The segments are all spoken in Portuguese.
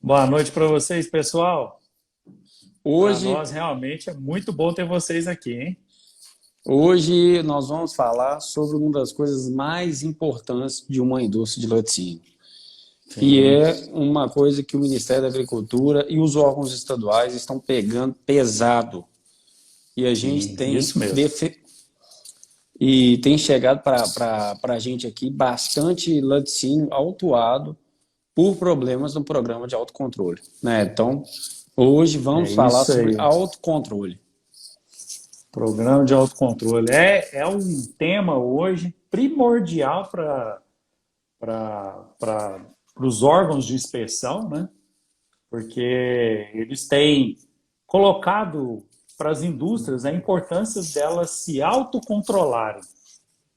Boa noite para vocês, pessoal. Para Hoje, nós, realmente, é muito bom ter vocês aqui, hein? hoje nós vamos falar sobre uma das coisas mais importantes de uma indústria de laticínio, que Sim, é uma coisa que o Ministério da Agricultura e os órgãos estaduais estão pegando pesado. E a gente sim, tem, isso mesmo. tem chegado para a gente aqui bastante laticínio autuado por problemas no programa de autocontrole, né? Então, hoje É vamos falar isso sobre aí. autocontrole. Programa de autocontrole. É um tema hoje primordial para os órgãos de inspeção, né? Porque eles têm colocado para as indústrias a importância delas se autocontrolarem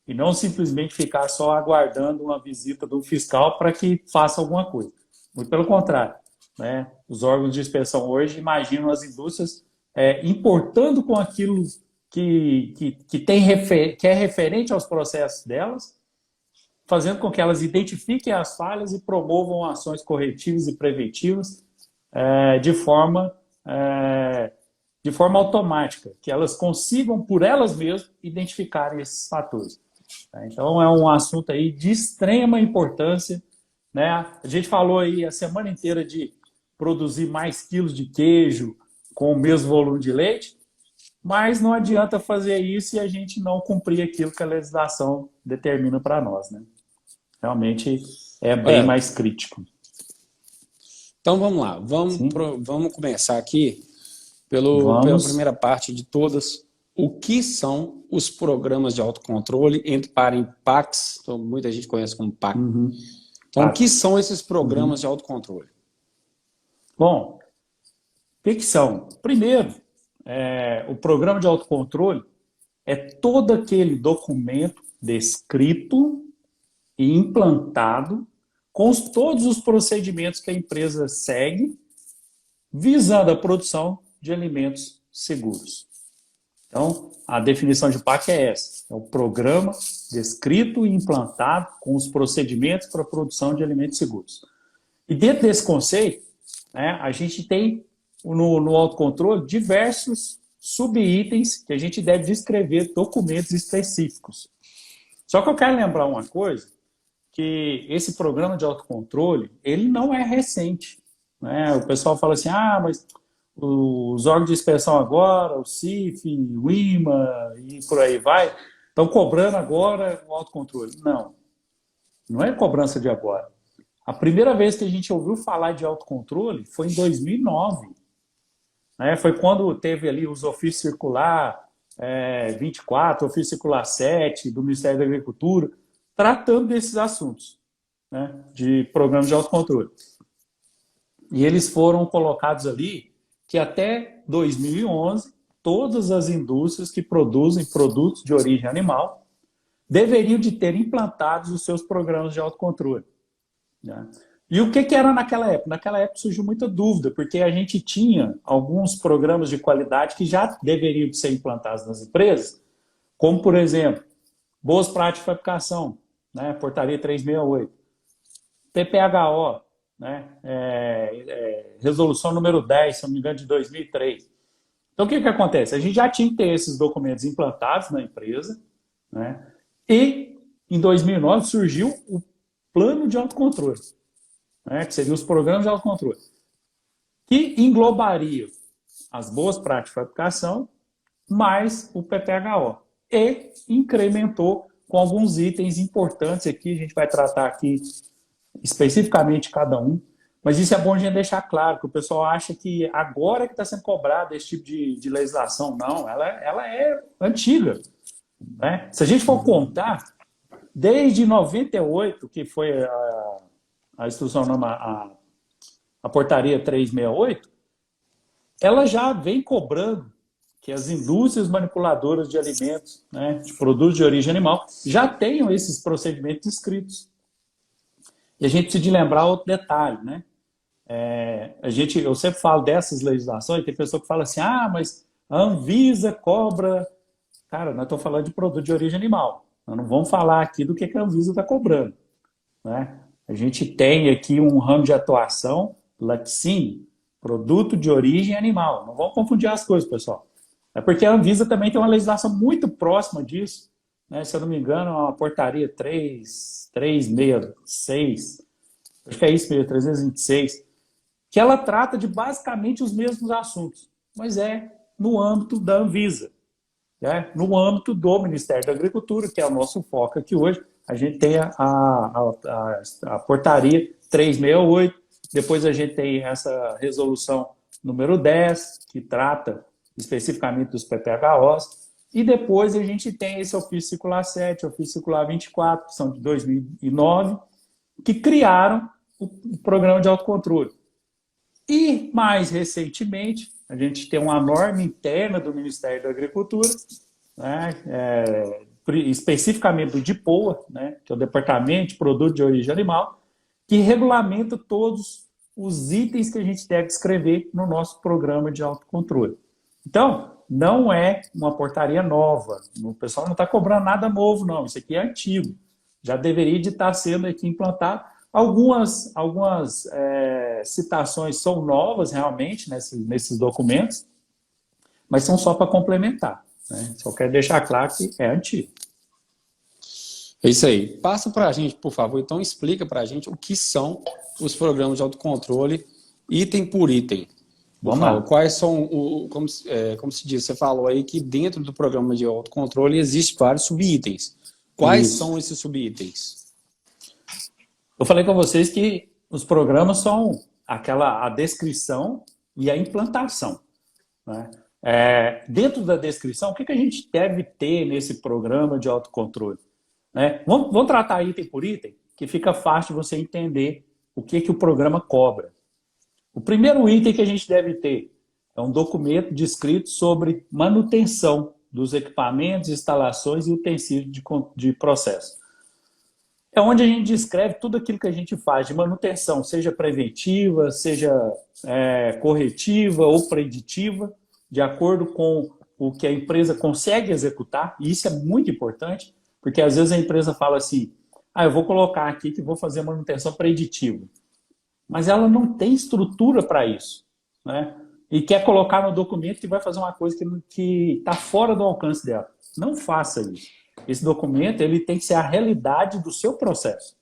e não simplesmente ficar só aguardando uma visita do fiscal para que faça alguma coisa. Muito pelo contrário, né? Os órgãos de inspeção hoje imaginam as indústrias importando com aquilo que é referente aos processos delas, fazendo com que elas identifiquem as falhas e promovam ações corretivas e preventivas é, de forma é, de forma automática, que elas consigam por elas mesmas identificarem esses fatores. Então é um assunto aí de extrema importância, né? A gente falou aí a semana inteira de produzir mais quilos de queijo com o mesmo volume de leite, mas não adianta fazer isso e a gente não cumprir aquilo que a legislação determina para nós, né? Realmente é bem É, mais crítico. então vamos lá, Sim, vamos começar aqui pela vamos. primeira parte de todas. O que são os programas de autocontrole, entre parênteses PACs, então, muita gente conhece como PAC. Uhum. Então, o que Pax. são esses programas Uhum. de autocontrole? Bom, o que são? Primeiro, o programa de autocontrole é todo aquele documento descrito e implantado com todos os procedimentos que a empresa segue, visando a produção de alimentos seguros. Então, a definição de PAC é essa: é o programa descrito e implantado com os procedimentos para a produção de alimentos seguros. E dentro desse conceito, né, a gente tem no autocontrole diversos subitens que a gente deve descrever documentos específicos. Só que eu quero lembrar uma coisa, que esse programa de autocontrole, ele não é recente. Né? O pessoal fala assim, mas os órgãos de inspeção agora, o CIF, o IMA e por aí vai, estão cobrando agora o autocontrole. Não, não é cobrança de agora. A primeira vez que a gente ouviu falar de autocontrole foi em 2009. Né? Foi quando teve ali os ofícios circular 24, ofício circular 7 do Ministério da Agricultura, tratando desses assuntos, né, de programas de autocontrole. E eles foram colocados ali que até 2011, todas as indústrias que produzem produtos de origem animal deveriam de ter implantados os seus programas de autocontrole. Né? E o que era naquela época? Naquela época surgiu muita dúvida, porque a gente tinha alguns programas de qualidade que já deveriam de ser implantados nas empresas, como, por exemplo, boas práticas de fabricação, né? Portaria 368, PPHO, né? Resolução número 10, se não me engano, de 2003. Então, o que acontece? A gente já tinha que ter esses documentos implantados na empresa, né? E, em 2009, surgiu o plano de autocontrole, né, que seriam os programas de autocontrole, que englobariam as boas práticas de fabricação mais o PPHO. E incrementou com alguns itens importantes aqui, a gente vai tratar aqui especificamente cada um, mas isso é bom a gente deixar claro, que o pessoal acha que agora que está sendo cobrado esse tipo de legislação. Não, ela é antiga. Né? Se a gente for contar, desde 98, que foi a instrução, a portaria 368, ela já vem cobrando que as indústrias manipuladoras de alimentos, né, de produtos de origem animal, já tenham esses procedimentos escritos. E a gente precisa de lembrar outro detalhe, né? Eu sempre falo dessas legislações, tem pessoa que fala assim, mas a Anvisa cobra. Cara, nós estamos falando de produto de origem animal. Nós não vamos falar aqui do que a Anvisa está cobrando. Né? A gente tem aqui um ramo de atuação laticínio, produto de origem animal. Não vamos confundir as coisas, pessoal. É porque a Anvisa também tem uma legislação muito próxima disso, né? Se eu não me engano, é uma portaria 366, acho que é isso mesmo, 326, que ela trata de basicamente os mesmos assuntos, mas é no âmbito da Anvisa, né? No âmbito do Ministério da Agricultura, que é o nosso foco aqui hoje. A gente tem a portaria 368, depois a gente tem essa resolução número 10, que trata especificamente dos PPHOs, e depois a gente tem esse ofício circular 7, ofício circular 24, que são de 2009, que criaram o programa de autocontrole. E, mais recentemente, a gente tem uma norma interna do Ministério da Agricultura, né, especificamente do DIPOA, né, que é o Departamento de Produto de Origem Animal, que regulamenta todos os itens que a gente deve escrever no nosso programa de autocontrole. Então, não é uma portaria nova. O pessoal não está cobrando nada novo, não. Isso aqui é antigo. Já deveria de estar sendo aqui implantado. Algumas citações são novas, realmente, nesses documentos, mas são só para complementar, né? Só quero deixar claro que é antigo. É isso aí. Passa para a gente, por favor, então explica para a gente o que são os programas de autocontrole, item por item. Por favor, quais são, como se diz, você falou aí que dentro do programa de autocontrole existem vários subitens. Quais são esses subitens? Eu falei com vocês que os programas são a descrição e a implantação, né? Dentro da descrição, o que a gente deve ter nesse programa de autocontrole, né? Vamos tratar item por item, que fica fácil você entender o que o programa cobra. O primeiro item que a gente deve ter é um documento descrito sobre manutenção dos equipamentos, instalações e utensílios de processo. É onde a gente descreve tudo aquilo que a gente faz de manutenção, seja preventiva, seja corretiva ou preditiva, de acordo com o que a empresa consegue executar, e isso é muito importante, porque às vezes a empresa fala assim, eu vou colocar aqui que vou fazer manutenção preditiva, mas ela não tem estrutura para isso, né? E quer colocar no documento que vai fazer uma coisa que está fora do alcance dela. Não faça isso. Esse documento ele tem que ser a realidade do seu processo.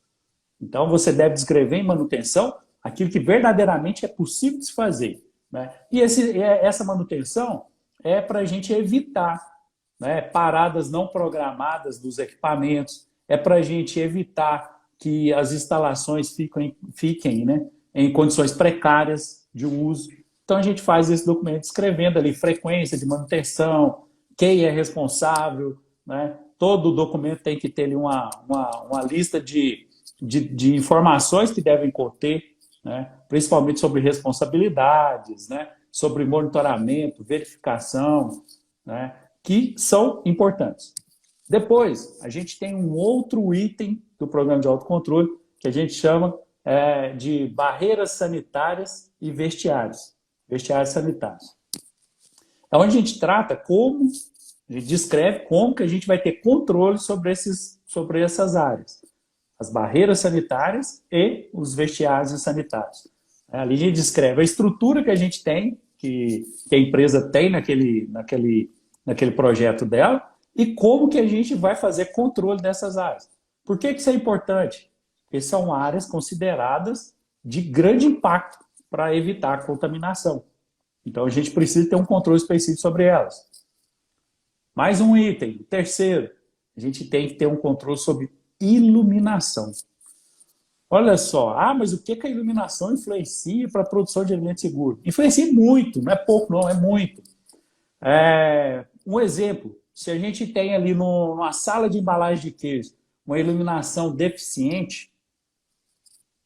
Então, você deve descrever em manutenção aquilo que verdadeiramente é possível de se fazer, né? E essa manutenção é para a gente evitar, né, paradas não programadas dos equipamentos, é para a gente evitar que as instalações fiquem, né, em condições precárias de uso. Então, a gente faz esse documento descrevendo ali frequência de manutenção, quem é responsável, né? Todo documento tem que ter ali uma lista de informações que devem conter, né? Principalmente sobre responsabilidades, né? Sobre monitoramento, verificação, né? Que são importantes. Depois, a gente tem um outro item do programa de autocontrole que a gente chama de barreiras sanitárias e vestiários sanitários. É onde a gente trata a gente descreve como que a gente vai ter controle sobre essas áreas. As barreiras sanitárias e os vestiários sanitários. Ali a gente descreve a estrutura que a gente tem, que a empresa tem naquele projeto dela, e como que a gente vai fazer controle dessas áreas. Por que isso é importante? Porque são áreas consideradas de grande impacto para evitar a contaminação. Então a gente precisa ter um controle específico sobre elas. Mais um item, terceiro, a gente tem que ter um controle sobre iluminação. Olha só, mas o que a iluminação influencia para a produção de alimento seguro? Influencia muito, não é pouco não, é muito. Um exemplo, se a gente tem ali numa sala de embalagem de queijo uma iluminação deficiente,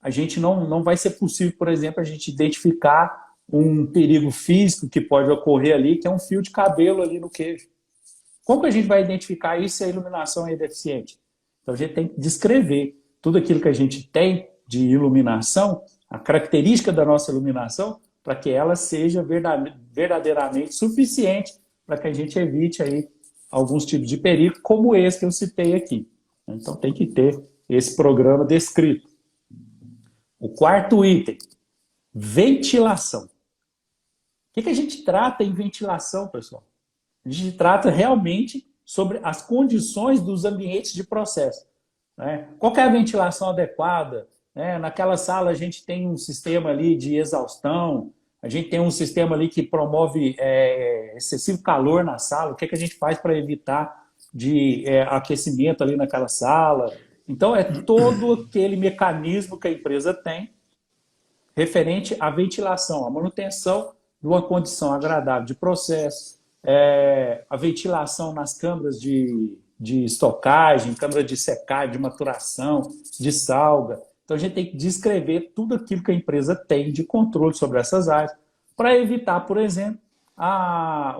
a gente não vai ser possível, por exemplo, a gente identificar um perigo físico que pode ocorrer ali, que é um fio de cabelo ali no queijo. Como que a gente vai identificar isso se a iluminação é deficiente? Então a gente tem que descrever tudo aquilo que a gente tem de iluminação, a característica da nossa iluminação, para que ela seja verdadeiramente suficiente para que a gente evite aí alguns tipos de perigo, como esse que eu citei aqui. Então tem que ter esse programa descrito. O quarto item Ventilação. O que a gente trata em ventilação, pessoal? A gente trata realmente sobre as condições dos ambientes de processo, né? Qual que é a ventilação adequada? Né? Naquela sala a gente tem um sistema ali de exaustão, a gente tem um sistema ali que promove excessivo calor na sala. O que a gente faz para evitar de aquecimento ali naquela sala? Então, é todo aquele mecanismo que a empresa tem referente à ventilação, à manutenção de uma condição agradável de processo, a ventilação nas câmaras de estocagem, câmara de secagem, de maturação, de salga. Então, a gente tem que descrever tudo aquilo que a empresa tem de controle sobre essas áreas, para evitar, por exemplo, a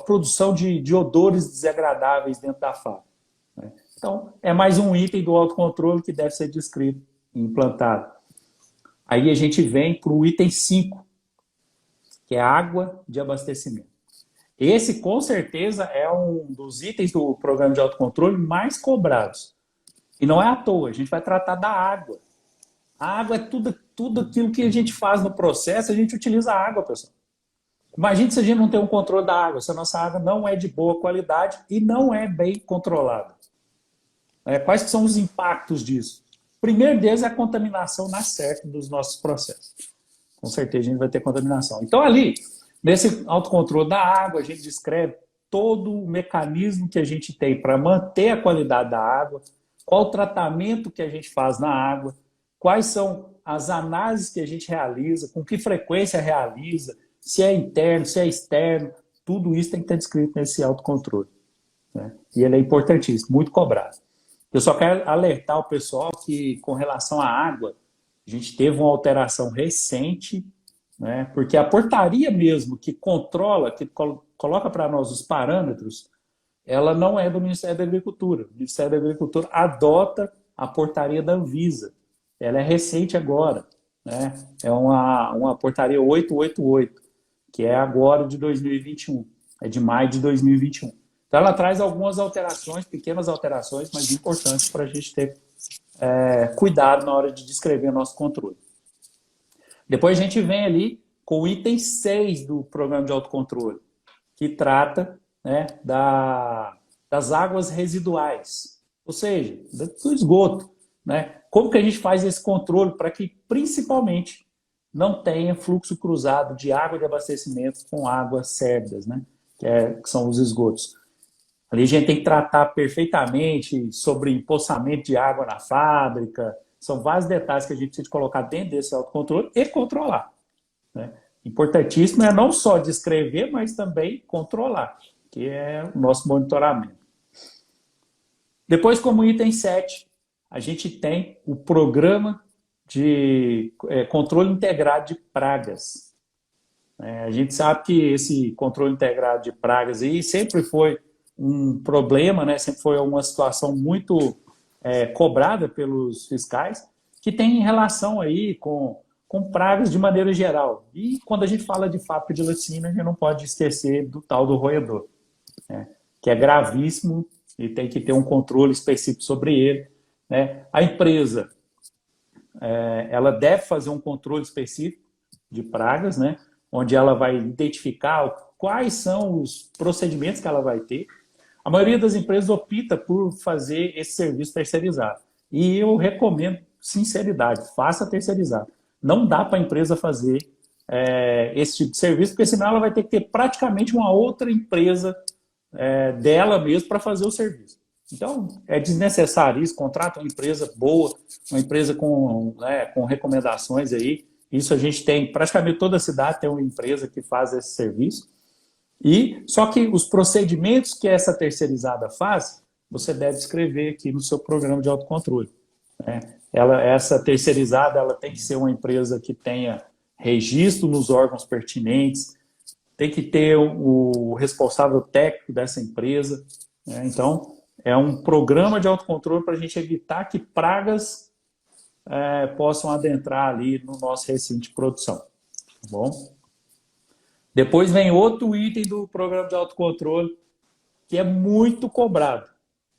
produção de odores desagradáveis dentro da fábrica, né? Então, é mais um item do autocontrole que deve ser descrito e implantado. Aí a gente vem para o item 5, que é água de abastecimento. Esse, com certeza, é um dos itens do programa de autocontrole mais cobrados. E não é à toa, a gente vai tratar da água. A água é tudo aquilo que a gente faz no processo, a gente utiliza a água, pessoal. Imagine se a gente não tem um controle da água, se a nossa água não é de boa qualidade e não é bem controlada. Quais que são os impactos disso? O primeiro deles é a contaminação na certa dos nossos processos. Com certeza a gente vai ter contaminação. Então ali, nesse autocontrole da água, a gente descreve todo o mecanismo que a gente tem para manter a qualidade da água, qual o tratamento que a gente faz na água, quais são as análises que a gente realiza, com que frequência realiza, se é interno, se é externo, tudo isso tem que estar descrito nesse autocontrole, né? E ele é importantíssimo, muito cobrado. Eu só quero alertar o pessoal que, com relação à água, a gente teve uma alteração recente, né? Porque a portaria mesmo que controla, que coloca para nós os parâmetros, ela não é do Ministério da Agricultura. O Ministério da Agricultura adota a portaria da Anvisa. Ela é recente agora, né? É uma portaria 888, que é agora de 2021. É de maio de 2021. Então, ela traz algumas alterações, pequenas alterações, mas importantes para a gente ter cuidado na hora de descrever nosso controle. Depois a gente vem ali com o item 6 do programa de autocontrole, que trata, né, das águas residuais, ou seja, do esgoto, né? Como que a gente faz esse controle para que, principalmente, não tenha fluxo cruzado de água de abastecimento com águas sérvidas, né? Que são os esgotos. Ali a gente tem que tratar perfeitamente sobre empoçamento de água na fábrica. São vários detalhes que a gente precisa colocar dentro desse autocontrole e controlar, né? Importantíssimo é não só descrever, mas também controlar, que é o nosso monitoramento. Depois, como item 7, a gente tem o programa de controle integrado de pragas. A gente sabe que esse controle integrado de pragas aí sempre foi um problema, né? Sempre foi uma situação muito cobrada pelos fiscais, que tem relação aí com pragas de maneira geral. E quando a gente fala de fábrica de laticínio, a gente não pode esquecer do tal do roedor, né? Que é gravíssimo e tem que ter um controle específico sobre ele, né? A empresa ela deve fazer um controle específico de pragas, né? Onde ela vai identificar quais são os procedimentos que ela vai ter. A maioria das empresas opta por fazer esse serviço terceirizado. E eu recomendo, sinceridade, faça terceirizado. Não dá para a empresa fazer esse tipo de serviço, porque senão ela vai ter que ter praticamente uma outra empresa dela mesma para fazer o serviço. Então, é desnecessário isso, contrata uma empresa boa, uma empresa com recomendações aí. Isso a gente tem, praticamente toda a cidade tem uma empresa que faz esse serviço. Só que os procedimentos que essa terceirizada faz, você deve escrever aqui no seu programa de autocontrole, né? Essa terceirizada ela tem que ser uma empresa que tenha registro nos órgãos pertinentes, tem que ter o responsável técnico dessa empresa, né? Então, é um programa de autocontrole para a gente evitar que pragas possam adentrar ali no nosso recinto de produção. Tá bom? Depois vem outro item do programa de autocontrole, que é muito cobrado.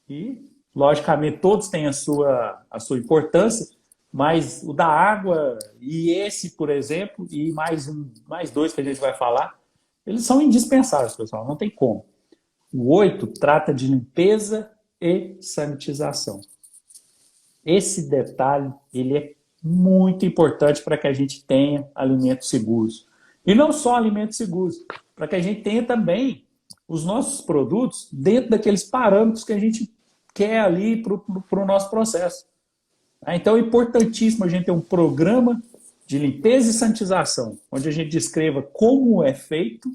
E, logicamente, todos têm a sua importância, mas o da água e esse, por exemplo, e mais dois que a gente vai falar, eles são indispensáveis, pessoal, não tem como. O 8 trata de limpeza e sanitização. Esse detalhe, ele é muito importante para que a gente tenha alimentos seguros. E não só alimentos seguros, para que a gente tenha também os nossos produtos dentro daqueles parâmetros que a gente quer ali para o nosso processo. Então é importantíssimo a gente ter um programa de limpeza e sanitização, onde a gente descreva como é feito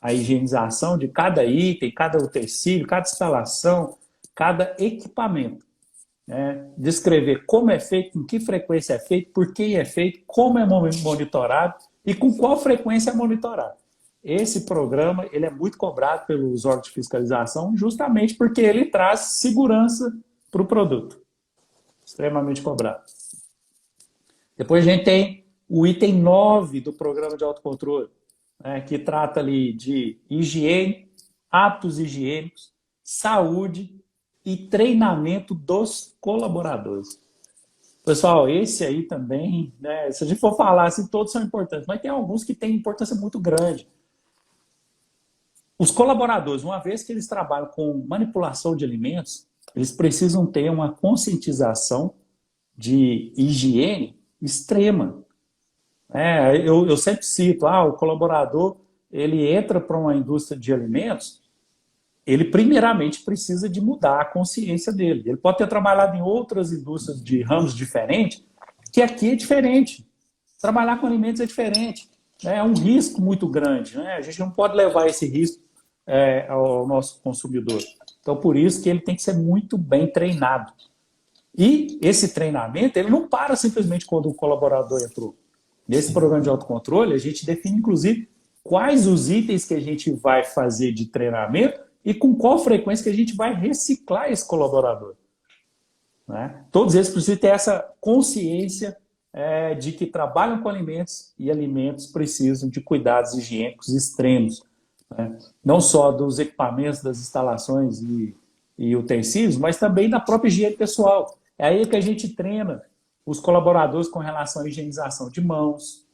a higienização de cada item, cada utensílio, cada instalação, cada equipamento. Descrever como é feito, com que frequência é feito, por que é feito, como é monitorado e com qual frequência é monitorado. Esse programa ele é muito cobrado pelos órgãos de fiscalização justamente porque ele traz segurança para o produto. Extremamente cobrado. Depois a gente tem o item 9 do programa de autocontrole, que trata ali de higiene, hábitos higiênicos, saúde e treinamento dos colaboradores. Pessoal, esse aí também, se a gente for falar assim, todos são importantes, mas tem alguns que têm importância muito grande. Os colaboradores, uma vez que eles trabalham com manipulação de alimentos, eles precisam ter uma conscientização de higiene extrema. Eu sempre cito, o colaborador, ele entra para uma indústria de alimentos, ele primeiramente precisa de mudar a consciência dele. Ele pode ter trabalhado em outras indústrias de ramos diferentes, que aqui é diferente. Trabalhar com alimentos é diferente. É um risco muito grande. A gente não pode levar esse risco ao nosso consumidor. Então, por isso que ele tem que ser muito bem treinado. E esse treinamento, ele não para simplesmente quando o colaborador entrou. Nesse programa de autocontrole, a gente define, inclusive, quais os itens que a gente vai fazer de treinamento e com qual frequência que a gente vai reciclar esse colaborador. Todos eles precisam ter essa consciência de que trabalham com alimentos e alimentos precisam de cuidados higiênicos extremos. Não só dos equipamentos, das instalações e utensílios, mas também da própria higiene pessoal. É aí que a gente treina os colaboradores com relação à higienização de mãos,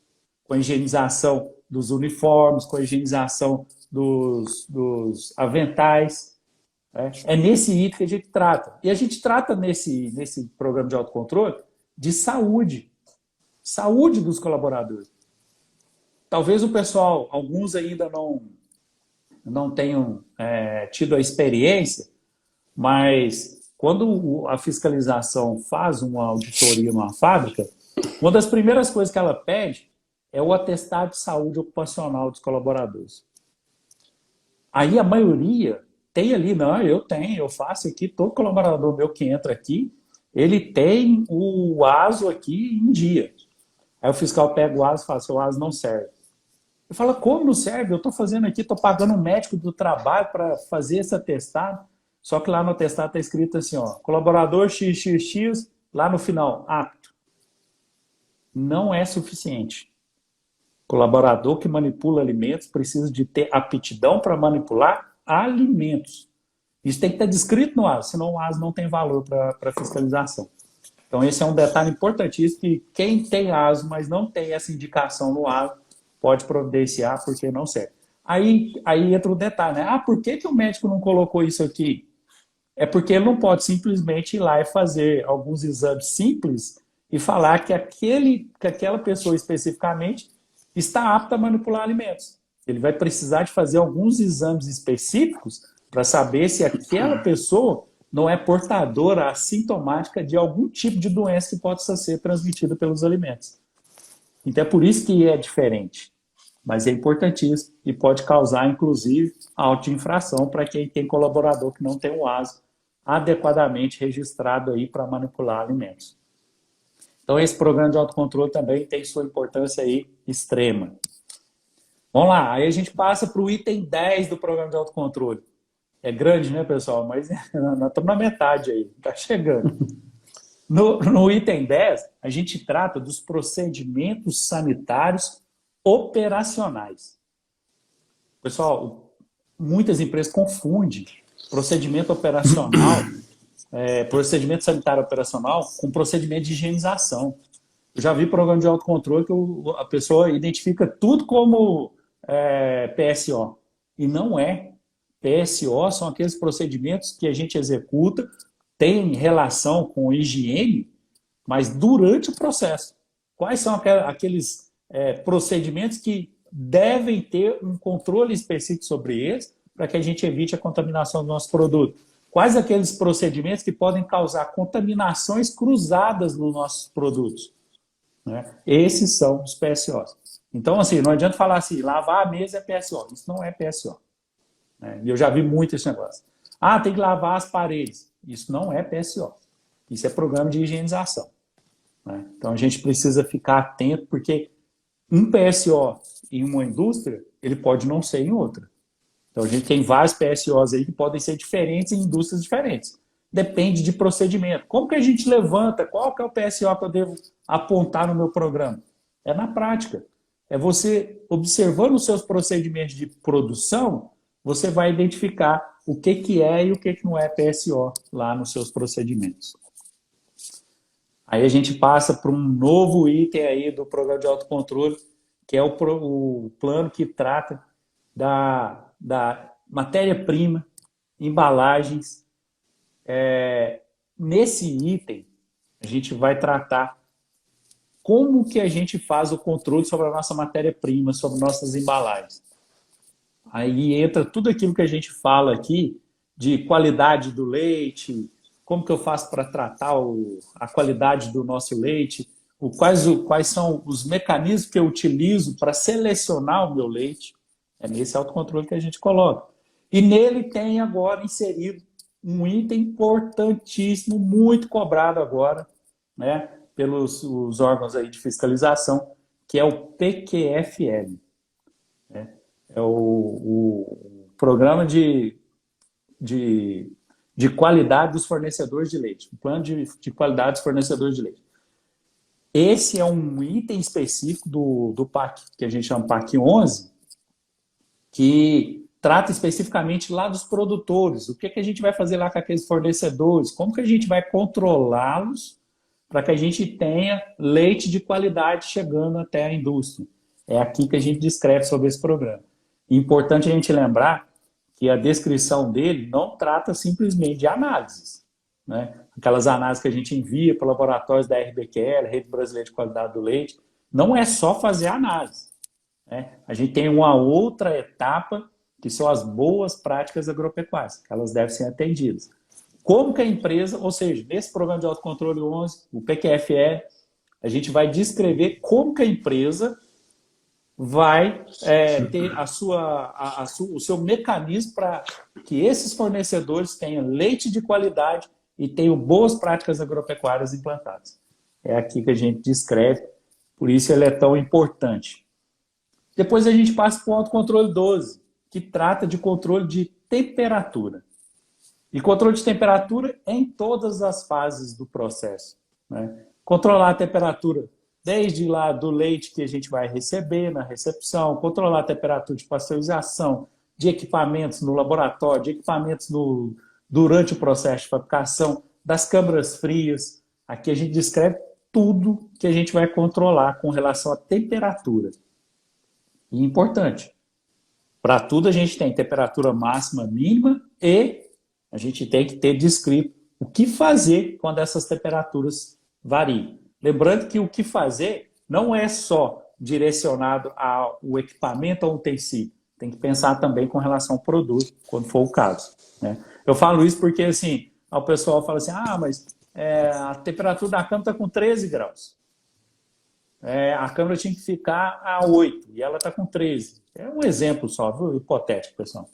com a higienização dos uniformes, com a higienização dos aventais. É nesse item que a gente trata. E a gente trata nesse programa de autocontrole de saúde. Saúde dos colaboradores. Talvez o pessoal, alguns ainda não tenham tido a experiência, mas quando a fiscalização faz uma auditoria numa fábrica, uma das primeiras coisas que ela pede é o atestado de saúde ocupacional dos colaboradores. Aí a maioria tem ali, não, eu faço aqui, todo colaborador meu que entra aqui, ele tem o ASO aqui em dia. Aí o fiscal pega o ASO e fala, seu ASO não serve. Eu falo, como não serve? Eu estou fazendo aqui, estou pagando um médico do trabalho para fazer esse atestado. Só que lá no atestado está escrito assim, colaborador XXX, lá no final, apto. Não é suficiente. Colaborador que manipula alimentos precisa de ter aptidão para manipular alimentos. Isso tem que estar descrito no ASO, senão o ASO não tem valor para fiscalização. Então esse é um detalhe importantíssimo que quem tem ASO, mas não tem essa indicação no ASO, pode providenciar porque não serve. Aí entra o detalhe, por que o médico não colocou isso aqui? É porque ele não pode simplesmente ir lá e fazer alguns exames simples e falar que aquela pessoa especificamente está apta a manipular alimentos. Ele vai precisar de fazer alguns exames específicos para saber se aquela pessoa não é portadora assintomática de algum tipo de doença que possa ser transmitida pelos alimentos. Então é por isso que é diferente. Mas é importantíssimo e pode causar, inclusive, auto-infração para quem tem colaborador que não tem o ASO adequadamente registrado aí para manipular alimentos. Então esse programa de autocontrole também tem sua importância aí extrema. Vamos lá, aí a gente passa para o item 10 do programa de autocontrole. É grande, né, pessoal? Mas nós estamos na metade aí, está chegando. No item 10, a gente trata dos procedimentos sanitários operacionais. Pessoal, muitas empresas confundem procedimento operacional procedimento sanitário operacional com procedimento de higienização. Eu já vi programa de autocontrole que a pessoa identifica tudo como PSO. E não é. PSO são aqueles procedimentos que a gente executa, tem relação com higiene, mas durante o processo. Quais são aqueles procedimentos que devem ter um controle específico sobre eles para que a gente evite a contaminação do nosso produto? Quais aqueles procedimentos que podem causar contaminações cruzadas nos nossos produtos? Né? Esses são os PSOs. Então, assim, não adianta falar assim, lavar a mesa é PSO. Isso não é PSO. Né? E eu já vi muito esse negócio. Ah, tem que lavar as paredes. Isso não é PSO. Isso é programa de higienização. Né? Então, a gente precisa ficar atento, porque um PSO em uma indústria, ele pode não ser em outra. Então, a gente tem vários PSOs aí que podem ser diferentes em indústrias diferentes. Depende de procedimento. Como que a gente levanta? Qual que é o PSO que eu devo apontar no meu programa? É na prática. É você, observando os seus procedimentos de produção, você vai identificar o que é e o que não é PSO lá nos seus procedimentos. Aí a gente passa para um novo item aí do programa de autocontrole, que é o plano que trata da matéria-prima, embalagens. Nesse item, a gente vai tratar como que a gente faz o controle sobre a nossa matéria-prima, sobre nossas embalagens. Aí entra tudo aquilo que a gente fala aqui de qualidade do leite, como que eu faço para tratar a qualidade do nosso leite, quais são os mecanismos que eu utilizo para selecionar o meu leite. É nesse autocontrole que a gente coloca. E nele tem agora inserido um item importantíssimo, muito cobrado agora, né, pelos os órgãos aí de fiscalização, que é o PQFL. Né? É o Programa de qualidade dos fornecedores de leite. O plano de qualidade dos fornecedores de leite. Esse é um item específico do PAC, que a gente chama PAC 11, que trata especificamente lá dos produtores. O que a gente vai fazer lá com aqueles fornecedores? Como que a gente vai controlá-los para que a gente tenha leite de qualidade chegando até a indústria? É aqui que a gente descreve sobre esse programa. E importante a gente lembrar que a descrição dele não trata simplesmente de análises. Né? Aquelas análises que a gente envia para laboratórios da RBQL, Rede Brasileira de Qualidade do Leite, não é só fazer análise. Né? A gente tem uma outra etapa, que são as boas práticas agropecuárias, que elas devem ser atendidas. Como que a empresa, ou seja, nesse programa de autocontrole 11, o PQFE, a gente vai descrever como que a empresa vai ter o seu mecanismo para que esses fornecedores tenham leite de qualidade e tenham boas práticas agropecuárias implantadas. É aqui que a gente descreve, por isso ele é tão importante. Depois a gente passa para o autocontrole 12, que trata de controle de temperatura. E controle de temperatura em todas as fases do processo. Né? Controlar a temperatura desde lá do leite que a gente vai receber na recepção, controlar a temperatura de pasteurização, de equipamentos no laboratório, de equipamentos durante o processo de fabricação, das câmaras frias. Aqui a gente descreve tudo que a gente vai controlar com relação à temperatura. E importante, para tudo a gente tem temperatura máxima, mínima e a gente tem que ter descrito o que fazer quando essas temperaturas variam. Lembrando que o que fazer não é só direcionado ao equipamento ou ao utensílio. Tem que pensar também com relação ao produto, quando for o caso. Né? Eu falo isso porque assim, o pessoal fala assim, mas a temperatura da câmara está com 13 graus. A câmara tinha que ficar a 8 e ela está com 13. É um exemplo só, viu? Hipotético, pessoal.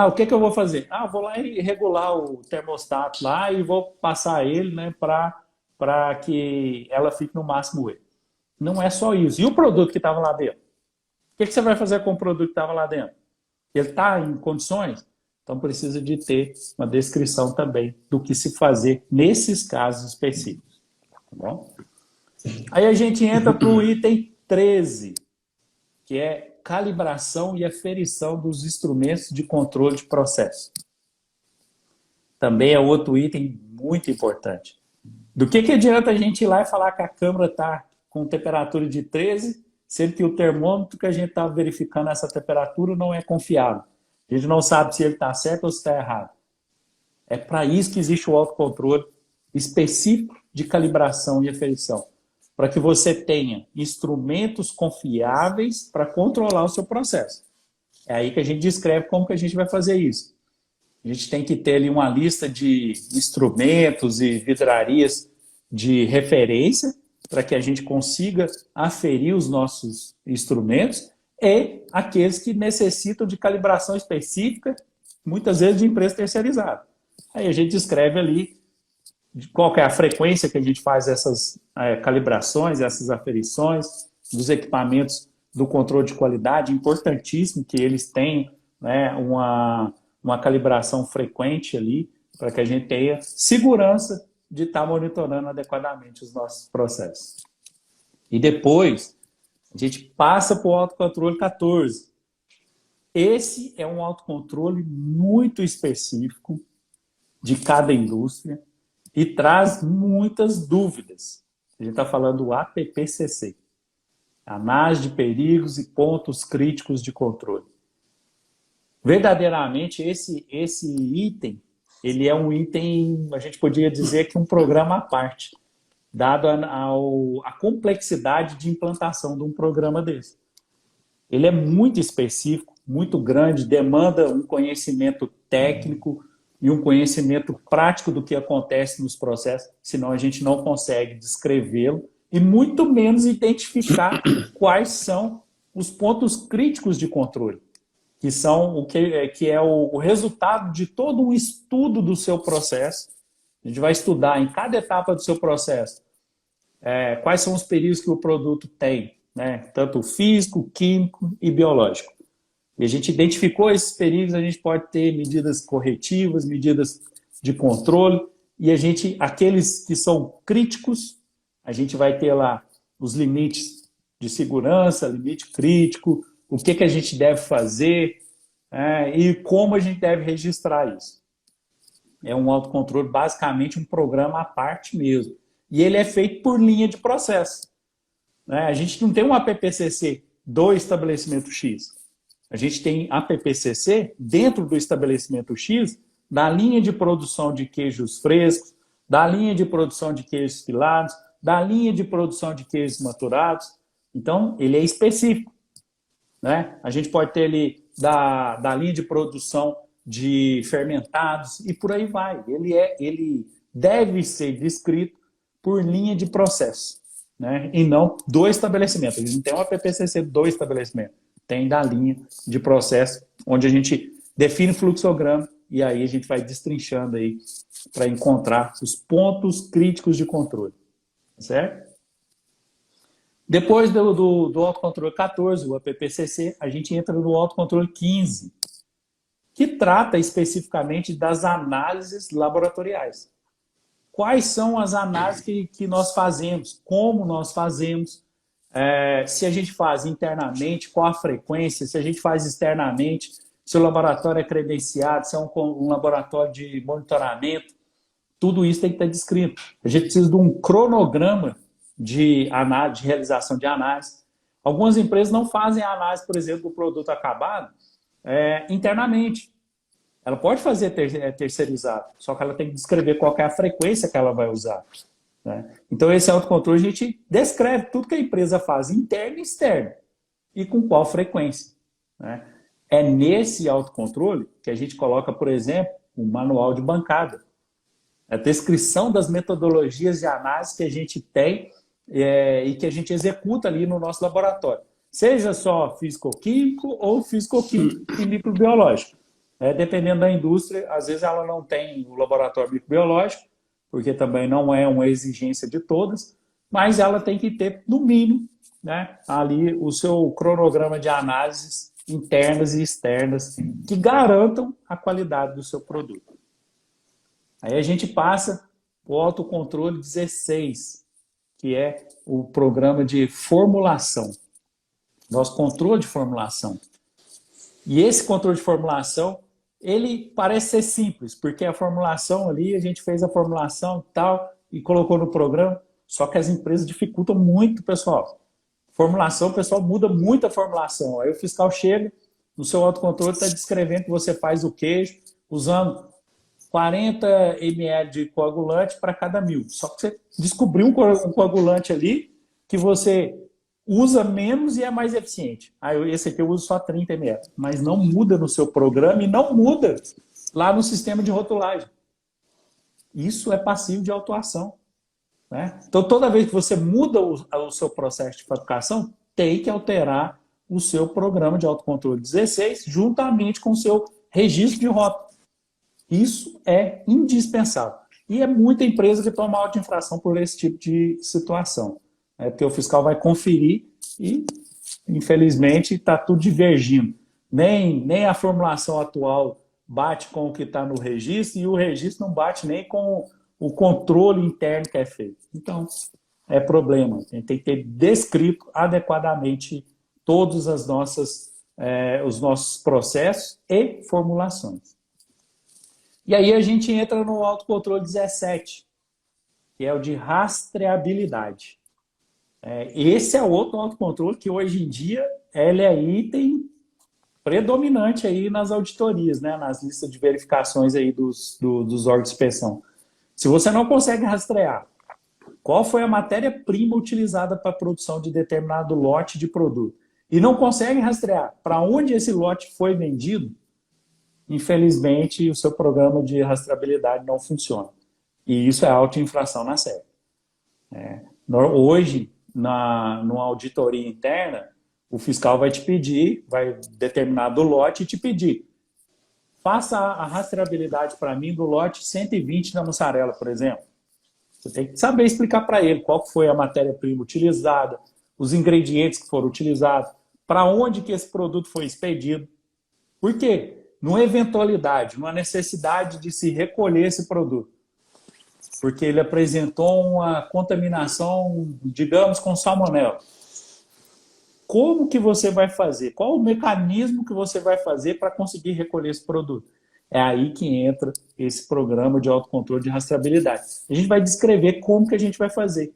O que eu vou fazer? Vou lá e regular o termostato lá e vou passar ele, né, para que ela fique no máximo 8. Não é só isso. E o produto que estava lá dentro? O que você vai fazer com o produto que estava lá dentro? Ele está em condições? Então precisa de ter uma descrição também do que se fazer nesses casos específicos. Tá bom? Aí a gente entra para o item 13, que é calibração e aferição dos instrumentos de controle de processo. também é outro item muito importante. Do que adianta a gente ir lá e falar que a câmara está com temperatura de 13, sendo que o termômetro que a gente está verificando essa temperatura não é confiável. A gente não sabe se ele está certo ou se está errado. É para isso que existe o autocontrole específico de calibração e aferição, para que você tenha instrumentos confiáveis para controlar o seu processo. É aí que a gente descreve como que a gente vai fazer isso. A gente tem que ter ali uma lista de instrumentos e vidrarias de referência para que a gente consiga aferir os nossos instrumentos e aqueles que necessitam de calibração específica, muitas vezes de empresa terceirizada. Aí a gente descreve ali qual que é a frequência que a gente faz essas calibrações, essas aferições dos equipamentos do controle de qualidade, importantíssimo que eles tenham, né, uma calibração frequente ali, para que a gente tenha segurança de estar monitorando adequadamente os nossos processos. E depois, a gente passa para o autocontrole 14. Esse é um autocontrole muito específico de cada indústria e traz muitas dúvidas. A gente está falando do APPCC, Análise de Perigos e Pontos Críticos de Controle. Verdadeiramente, esse item, ele é um item, a gente poderia dizer que um programa à parte, dado a complexidade de implantação de um programa desse. Ele é muito específico, muito grande, demanda um conhecimento técnico e um conhecimento prático do que acontece nos processos, senão a gente não consegue descrevê-lo e muito menos identificar quais são os pontos críticos de controle, que são o resultado de todo um estudo do seu processo. A gente vai estudar em cada etapa do seu processo quais são os perigos que o produto tem, né? Tanto físico, químico e biológico. E a gente identificou esses perigos, a gente pode ter medidas corretivas, medidas de controle, e aqueles que são críticos, a gente vai ter lá os limites de segurança, limite crítico, o que a gente deve fazer e como a gente deve registrar isso. É um autocontrole, basicamente um programa à parte mesmo. E ele é feito por linha de processo. A gente não tem um APPCC do estabelecimento X. A gente tem APPCC dentro do estabelecimento X, da linha de produção de queijos frescos, da linha de produção de queijos filados, da linha de produção de queijos maturados. Então, ele é específico. A gente pode ter ali da linha de produção de fermentados e por aí vai. Ele deve ser descrito por linha de processo, e não do estabelecimento. Ele não tem um APPCC do estabelecimento. Tem da linha de processo, onde a gente define o fluxograma e aí a gente vai destrinchando aí para encontrar os pontos críticos de controle. Certo? Depois do autocontrole 14, o APPCC, a gente entra no autocontrole 15, que trata especificamente das análises laboratoriais. Quais são as análises que nós fazemos, como nós fazemos, se a gente faz internamente, qual a frequência, se a gente faz externamente, se o laboratório é credenciado, se é um laboratório de monitoramento, tudo isso tem que estar descrito. A gente precisa de um cronograma de análise, de realização de análise. Algumas empresas não fazem a análise, por exemplo, do produto acabado internamente. Ela pode fazer terceirizado, só que ela tem que descrever qual que é a frequência que ela vai usar. Então, esse autocontrole, a gente descreve tudo que a empresa faz, interno e externo, e com qual frequência. É nesse autocontrole que a gente coloca, por exemplo, um manual de bancada. A descrição das metodologias de análise que a gente tem e que a gente executa ali no nosso laboratório. Seja só físico-químico ou físico-químico e microbiológico. Dependendo da indústria, às vezes ela não tem o laboratório microbiológico, porque também não é uma exigência de todas, mas ela tem que ter, no mínimo, ali o seu cronograma de análises internas e externas que garantam a qualidade do seu produto. Aí a gente passa o autocontrole 16, que é o programa de formulação, nosso controle de formulação. E esse controle de formulação, ele parece ser simples, porque a formulação ali, a gente fez a formulação e tal, e colocou no programa, só que as empresas dificultam muito, pessoal. Formulação, o pessoal muda muito a formulação. Aí o fiscal chega, no seu autocontrole está descrevendo que você faz o queijo usando 40 ml de coagulante para cada 1.000. Só que você descobriu um coagulante ali que você usa menos e é mais eficiente. Aí esse aqui eu uso só 30 ml. Mas não muda no seu programa e não muda lá no sistema de rotulagem. Isso é passivo de autuação. Né? Então, toda vez que você muda o seu processo de fabricação, tem que alterar o seu programa de autocontrole 16 juntamente com o seu registro de rótulo. Isso é indispensável. E é muita empresa que toma auto-infração por esse tipo de situação. Porque o fiscal vai conferir e, infelizmente, está tudo divergindo. Nem a formulação atual bate com o que está no registro e o registro não bate nem com o controle interno que é feito. Então, é problema. A gente tem que ter descrito adequadamente todos os nossos processos e formulações. E aí a gente entra no autocontrole 17, que é o de rastreabilidade. Esse é outro autocontrole que hoje em dia ele é item predominante aí nas auditorias, né? Nas listas de verificações aí dos órgãos de inspeção. Se você não consegue rastrear qual foi a matéria-prima utilizada para a produção de determinado lote de produto e não consegue rastrear para onde esse lote foi vendido, infelizmente o seu programa de rastreabilidade não funciona. E isso é auto-infração na série. Hoje, numa auditoria interna, o fiscal vai te pedir, vai determinar do lote e te pedir: faça a rastreabilidade para mim do lote 120 da mussarela, por exemplo. Você tem que saber explicar para ele qual foi a matéria-prima utilizada, os ingredientes que foram utilizados, para onde que esse produto foi expedido. Por quê? Numa eventualidade, numa necessidade de se recolher esse produto, porque ele apresentou uma contaminação, digamos, com salmonela. Como que você vai fazer? Qual o mecanismo que você vai fazer para conseguir recolher esse produto? É aí que entra esse programa de autocontrole de rastreabilidade. A gente vai descrever como que a gente vai fazer.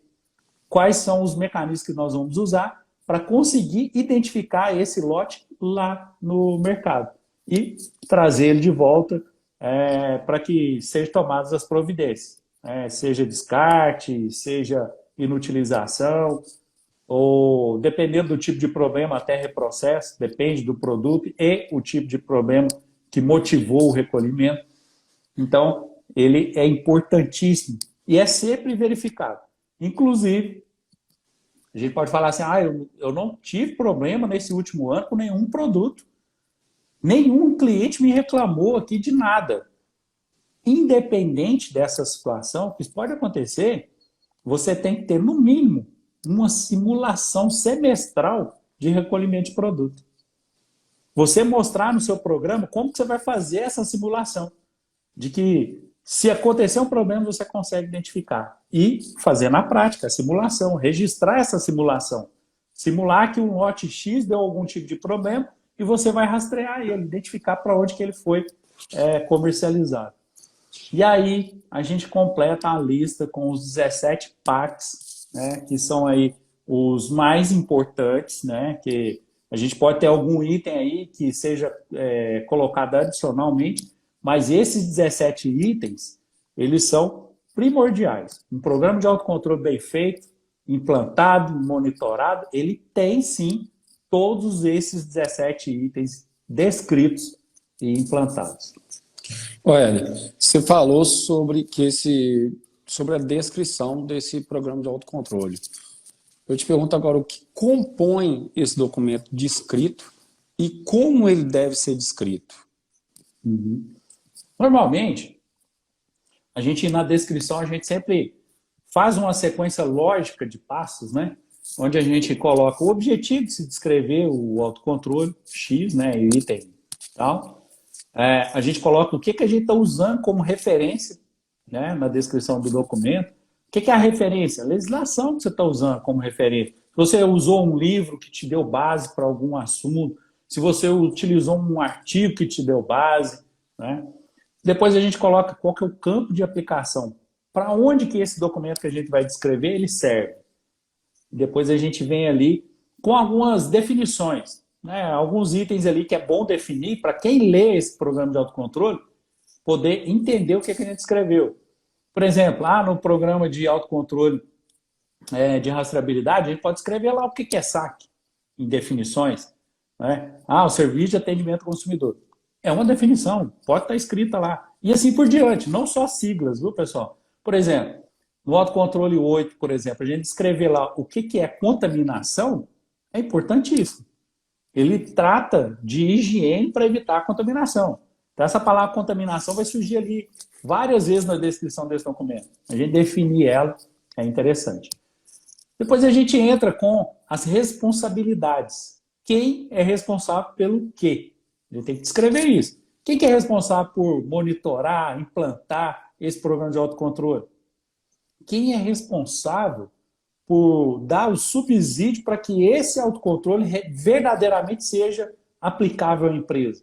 Quais são os mecanismos que nós vamos usar para conseguir identificar esse lote lá no mercado e trazer ele de volta para que sejam tomadas as providências. Seja descarte, seja inutilização, ou dependendo do tipo de problema, até reprocesso, depende do produto e o tipo de problema que motivou o recolhimento. Então, ele é importantíssimo e é sempre verificado. Inclusive, a gente pode falar assim: eu não tive problema nesse último ano com nenhum produto. Nenhum cliente me reclamou aqui de nada. Independente dessa situação, que isso pode acontecer, você tem que ter, no mínimo, uma simulação semestral de recolhimento de produto. Você mostrar no seu programa como que você vai fazer essa simulação. De que, se acontecer um problema, você consegue identificar. E fazer na prática a simulação, registrar essa simulação. Simular que um lote X deu algum tipo de problema e você vai rastrear ele, identificar para onde que ele foi comercializado. E aí a gente completa a lista com os 17 PACs, né, que são aí os mais importantes, né, que a gente pode ter algum item aí que seja colocado adicionalmente, mas esses 17 itens, eles são primordiais. Um programa de autocontrole bem feito, implantado, monitorado, ele tem sim todos esses 17 itens descritos e implantados. Olha, você falou sobre a descrição desse programa de autocontrole. Eu te pergunto agora o que compõe esse documento descrito e como ele deve ser descrito. Normalmente, na descrição, a gente sempre faz uma sequência lógica de passos, né? Onde a gente coloca o objetivo de se descrever o autocontrole, X, né, item e tal. A gente coloca o que a gente está usando como referência, né, na descrição do documento. O que é a referência? A legislação que você está usando como referência. Se você usou um livro que te deu base para algum assunto, se você utilizou um artigo que te deu base, né? Depois a gente coloca qual que é o campo de aplicação. Para onde que esse documento que a gente vai descrever, ele serve. Depois a gente vem ali com algumas definições, né? Alguns itens ali que é bom definir para quem lê esse programa de autocontrole poder entender o que a gente escreveu. Por exemplo, lá no programa de autocontrole de rastreabilidade, a gente pode escrever lá o que é SAC, em definições, né? O serviço de atendimento ao consumidor. É uma definição, pode estar escrita lá. E assim por diante, não só siglas, viu, pessoal? Por exemplo, no autocontrole 8, por exemplo, a gente escrever lá o que é contaminação, é importantíssimo. Ele trata de higiene para evitar a contaminação. Então, essa palavra contaminação vai surgir ali várias vezes na descrição desse documento. A gente definir ela é interessante. Depois a gente entra com as responsabilidades. Quem é responsável pelo quê? A gente tem que descrever isso. Quem que é responsável por monitorar, implantar esse programa de autocontrole? Quem é responsável por dar o subsídio para que esse autocontrole verdadeiramente seja aplicável à empresa?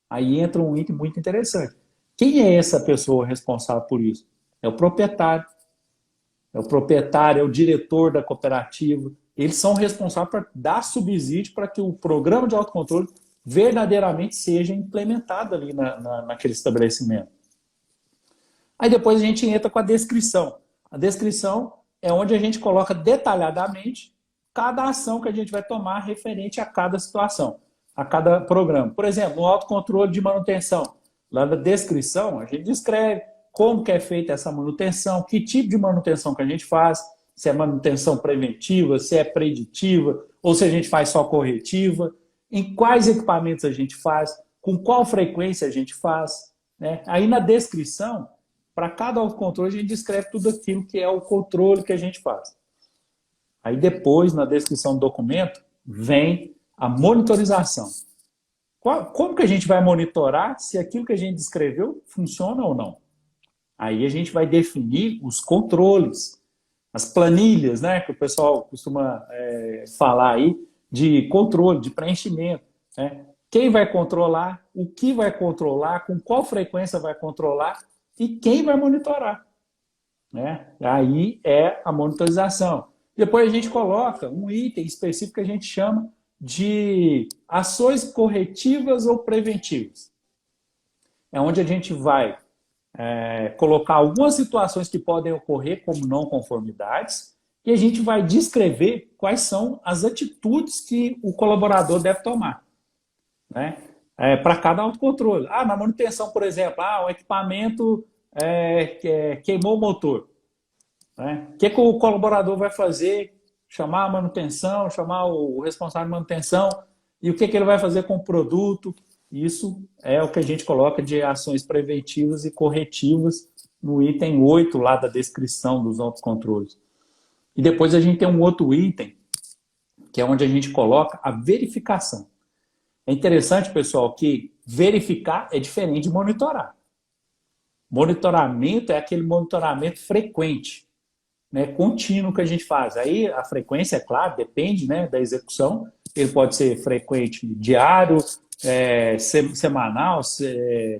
Aí entra um item muito interessante. Quem é essa pessoa responsável por isso? É o proprietário. É o proprietário, é o diretor da cooperativa. Eles são responsáveis por dar subsídio para que o programa de autocontrole verdadeiramente seja implementado ali naquele estabelecimento. Aí depois a gente entra com a descrição. A descrição é onde a gente coloca detalhadamente cada ação que a gente vai tomar referente a cada situação, a cada programa. Por exemplo, no autocontrole de manutenção, lá na descrição, a gente descreve como que é feita essa manutenção, que tipo de manutenção que a gente faz, se é manutenção preventiva, se é preditiva, ou se a gente faz só corretiva, em quais equipamentos a gente faz, com qual frequência a gente faz, né? Aí na descrição, para cada autocontrole, a gente descreve tudo aquilo que é o controle que a gente faz. Aí depois, na descrição do documento, vem a monitorização. Como que a gente vai monitorar se aquilo que a gente descreveu funciona ou não? Aí a gente vai definir os controles, as planilhas, né, que o pessoal costuma falar aí, de controle, de preenchimento, né? Quem vai controlar, o que vai controlar, com qual frequência vai controlar e quem vai monitorar, né? Aí é a monitorização. Depois a gente coloca um item específico que a gente chama de ações corretivas ou preventivas. É onde a gente vai colocar algumas situações que podem ocorrer como não conformidades e a gente vai descrever quais são as atitudes que o colaborador deve tomar, né? Para cada autocontrole. Na manutenção, por exemplo, o equipamento queimou o motor, né? O que o colaborador vai fazer? Chamar a manutenção, chamar o responsável de manutenção e o que ele vai fazer com o produto. Isso é o que a gente coloca de ações preventivas e corretivas no item 8 lá da descrição dos autocontroles. E depois a gente tem um outro item, que é onde a gente coloca a verificação. É interessante, pessoal, que verificar é diferente de monitorar. Monitoramento é aquele monitoramento frequente, né, contínuo que a gente faz. Aí a frequência, é claro, depende, né, da execução. Ele pode ser frequente diário, semanal,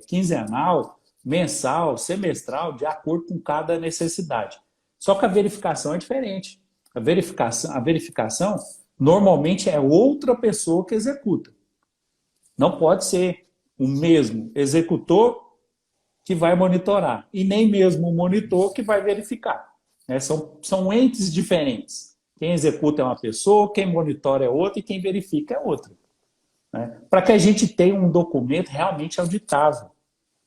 quinzenal, mensal, semestral, de acordo com cada necessidade. Só que a verificação é diferente. A verificação normalmente é outra pessoa que executa. Não pode ser o mesmo executor que vai monitorar e nem mesmo o monitor que vai verificar. São entes diferentes. Quem executa é uma pessoa, quem monitora é outra e quem verifica é outra. Para que a gente tenha um documento realmente auditável,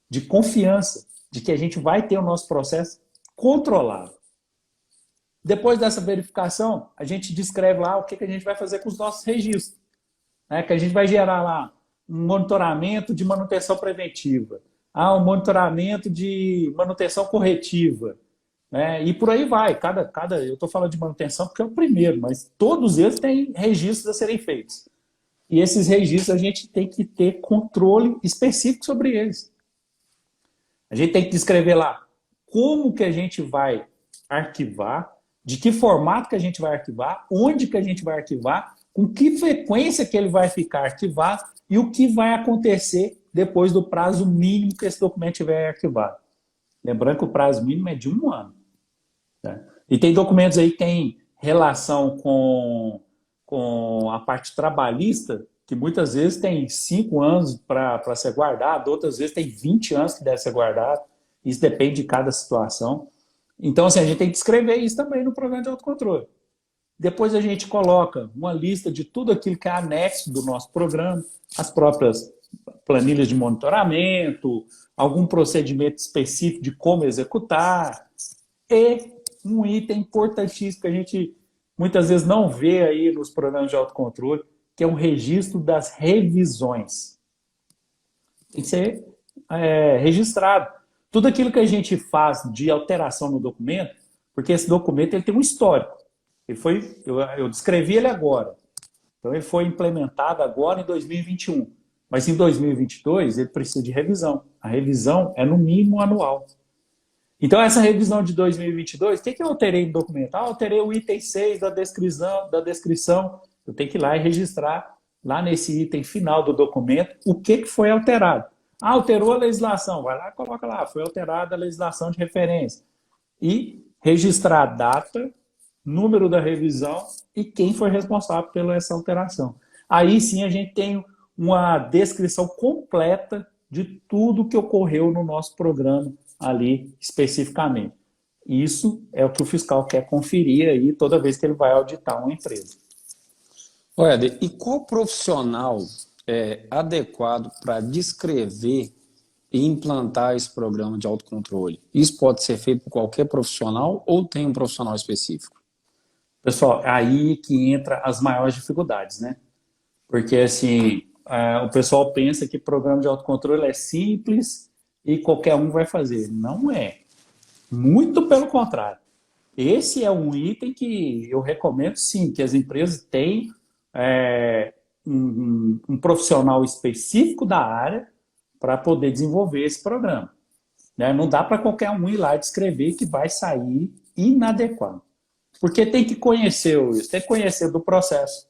de confiança, de que a gente vai ter o nosso processo controlado. Depois dessa verificação, a gente descreve lá o que a gente vai fazer com os nossos registros. Que a gente vai gerar lá um monitoramento de manutenção preventiva, um monitoramento de manutenção corretiva, e por aí vai. Eu estou falando de manutenção porque é o primeiro, mas todos eles têm registros a serem feitos. E esses registros a gente tem que ter controle específico sobre eles. A gente tem que descrever lá como que a gente vai arquivar, de que formato que a gente vai arquivar, onde que a gente vai arquivar, com que frequência que ele vai ficar arquivado e o que vai acontecer depois do prazo mínimo que esse documento tiver arquivado. Lembrando que o prazo mínimo é de 1 ano. Tá? E tem documentos aí que tem relação com a parte trabalhista, que muitas vezes tem 5 anos para ser guardado, outras vezes tem 20 anos que deve ser guardado. Isso depende de cada situação. Então, assim, a gente tem que escrever isso também no programa de autocontrole. Depois a gente coloca uma lista de tudo aquilo que é anexo do nosso programa, as próprias planilhas de monitoramento, algum procedimento específico de como executar, e um item importantíssimo que a gente muitas vezes não vê aí nos programas de autocontrole, que é o registro das revisões. Tem que ser registrado. Tudo aquilo que a gente faz de alteração no documento, porque esse documento ele tem um histórico. Eu descrevi ele agora. Então, ele foi implementado agora em 2021. Mas em 2022, ele precisa de revisão. A revisão é, no mínimo, anual. Então, essa revisão de 2022, o que eu alterei no documento? Alterei o item 6 da descrição. Eu tenho que ir lá e registrar, lá nesse item final do documento, o que foi alterado. Alterou a legislação. Vai lá e coloca lá. Foi alterada a legislação de referência. E registrar a data, número da revisão e quem foi responsável pela essa alteração. Aí sim a gente tem uma descrição completa de tudo que ocorreu no nosso programa ali especificamente. Isso é o que o fiscal quer conferir aí toda vez que ele vai auditar uma empresa. Éder, e qual profissional é adequado para descrever e implantar esse programa de autocontrole? Isso pode ser feito por qualquer profissional ou tem um profissional específico? Pessoal, aí que entra as maiores dificuldades, né? Porque, assim, o pessoal pensa que programa de autocontrole é simples e qualquer um vai fazer. Não é. Muito pelo contrário. Esse é um item que eu recomendo, sim, que as empresas tenham um profissional específico da área para poder desenvolver esse programa. Né? Não dá para qualquer um ir lá e descrever que vai sair inadequado. Porque tem que conhecer isso, tem que conhecer do processo.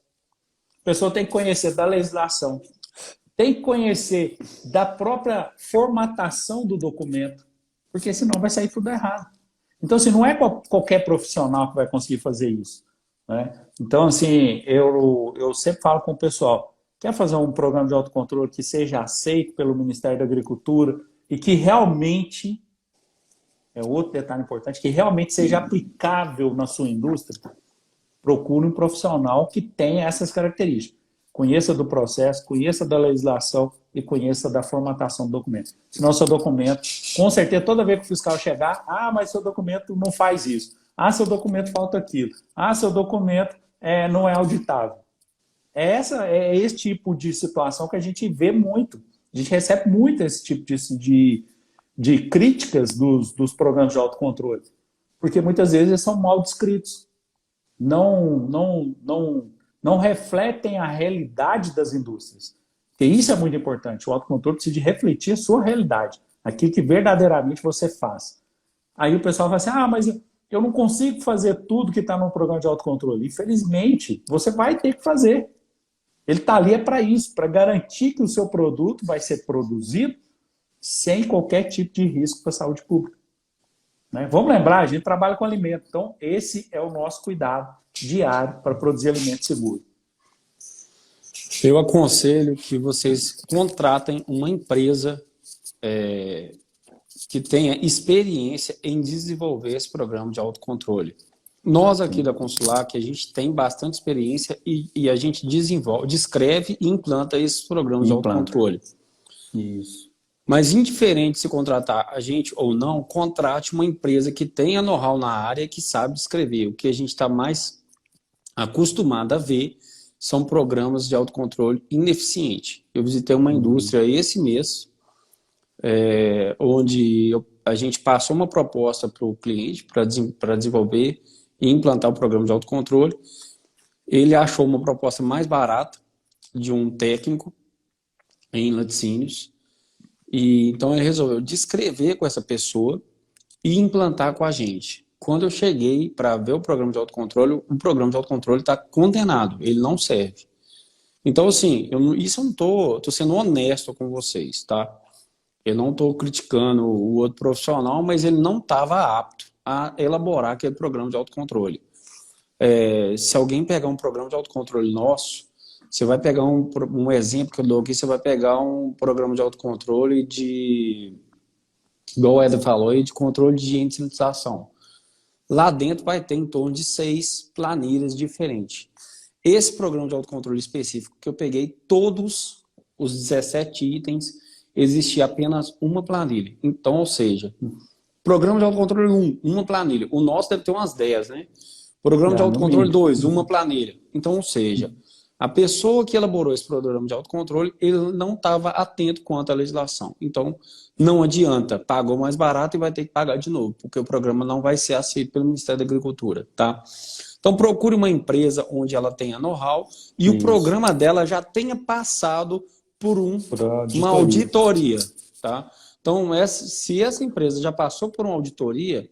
A pessoa tem que conhecer da legislação, tem que conhecer da própria formatação do documento, porque senão vai sair tudo errado. Então, assim, não é qualquer profissional que vai conseguir fazer isso. Né? Então, assim, eu sempre falo com o pessoal, quer fazer um programa de autocontrole que seja aceito pelo Ministério da Agricultura e que realmente... É outro detalhe importante, que realmente seja aplicável na sua indústria, procure um profissional que tenha essas características. Conheça do processo, conheça da legislação e conheça da formatação do documento. Senão, seu documento, com certeza, toda vez que o fiscal chegar, mas seu documento não faz isso. Seu documento falta aquilo. Seu documento não é auditável. É esse tipo de situação que a gente vê muito. A gente recebe muito esse tipo de críticas dos programas de autocontrole, porque muitas vezes eles são mal descritos, não refletem a realidade das indústrias, porque isso é muito importante. O autocontrole precisa de refletir a sua realidade, aquilo que verdadeiramente você faz. Aí o pessoal fala assim, mas eu não consigo fazer tudo que está no programa de autocontrole. Infelizmente, você vai ter que fazer. Ele está ali para isso, para garantir que o seu produto vai ser produzido sem qualquer tipo de risco para a saúde pública. Né? Vamos lembrar, a gente trabalha com alimento, então esse é o nosso cuidado diário para produzir alimento seguro. Eu aconselho que vocês contratem uma empresa que tenha experiência em desenvolver esse programa de autocontrole. Nós aqui da Consular, que a gente tem bastante experiência e a gente descreve e implanta esses programas de autocontrole. Isso. Mas, indiferente se contratar a gente ou não, contrate uma empresa que tenha know-how na área e que sabe descrever. O que a gente está mais acostumado a ver são programas de autocontrole ineficientes. Eu visitei uma indústria esse mês, onde a gente passou uma proposta para o cliente para desenvolver e implantar o programa de autocontrole. Ele achou uma proposta mais barata de um técnico em laticínios. Então, ele resolveu descrever com essa pessoa e implantar com a gente. Quando eu cheguei para ver o programa de autocontrole está condenado, ele não serve. Então, assim, isso eu não tô sendo honesto com vocês, tá? Eu não estou criticando o outro profissional, mas ele não estava apto a elaborar aquele programa de autocontrole. Se alguém pegar um programa de autocontrole nosso, você vai pegar um exemplo que eu dou aqui, você vai pegar um programa de autocontrole igual o Eder falou aí, de controle de índice de utilização. Lá dentro vai ter em torno de 6 planilhas diferentes. Esse programa de autocontrole específico que eu peguei, todos os 17 itens, existia apenas uma planilha. Então, ou seja, programa de autocontrole 1, uma planilha. O nosso deve ter umas 10, né? Programa de autocontrole 2, uma planilha. Então, ou seja, a pessoa que elaborou esse programa de autocontrole, ele não estava atento quanto à legislação. Então, não adianta, pagou mais barato e vai ter que pagar de novo, porque o programa não vai ser aceito pelo Ministério da Agricultura, tá? Então, procure uma empresa onde ela tenha know-how e o programa dela já tenha passado por uma auditoria, tá? Então, se essa empresa já passou por uma auditoria,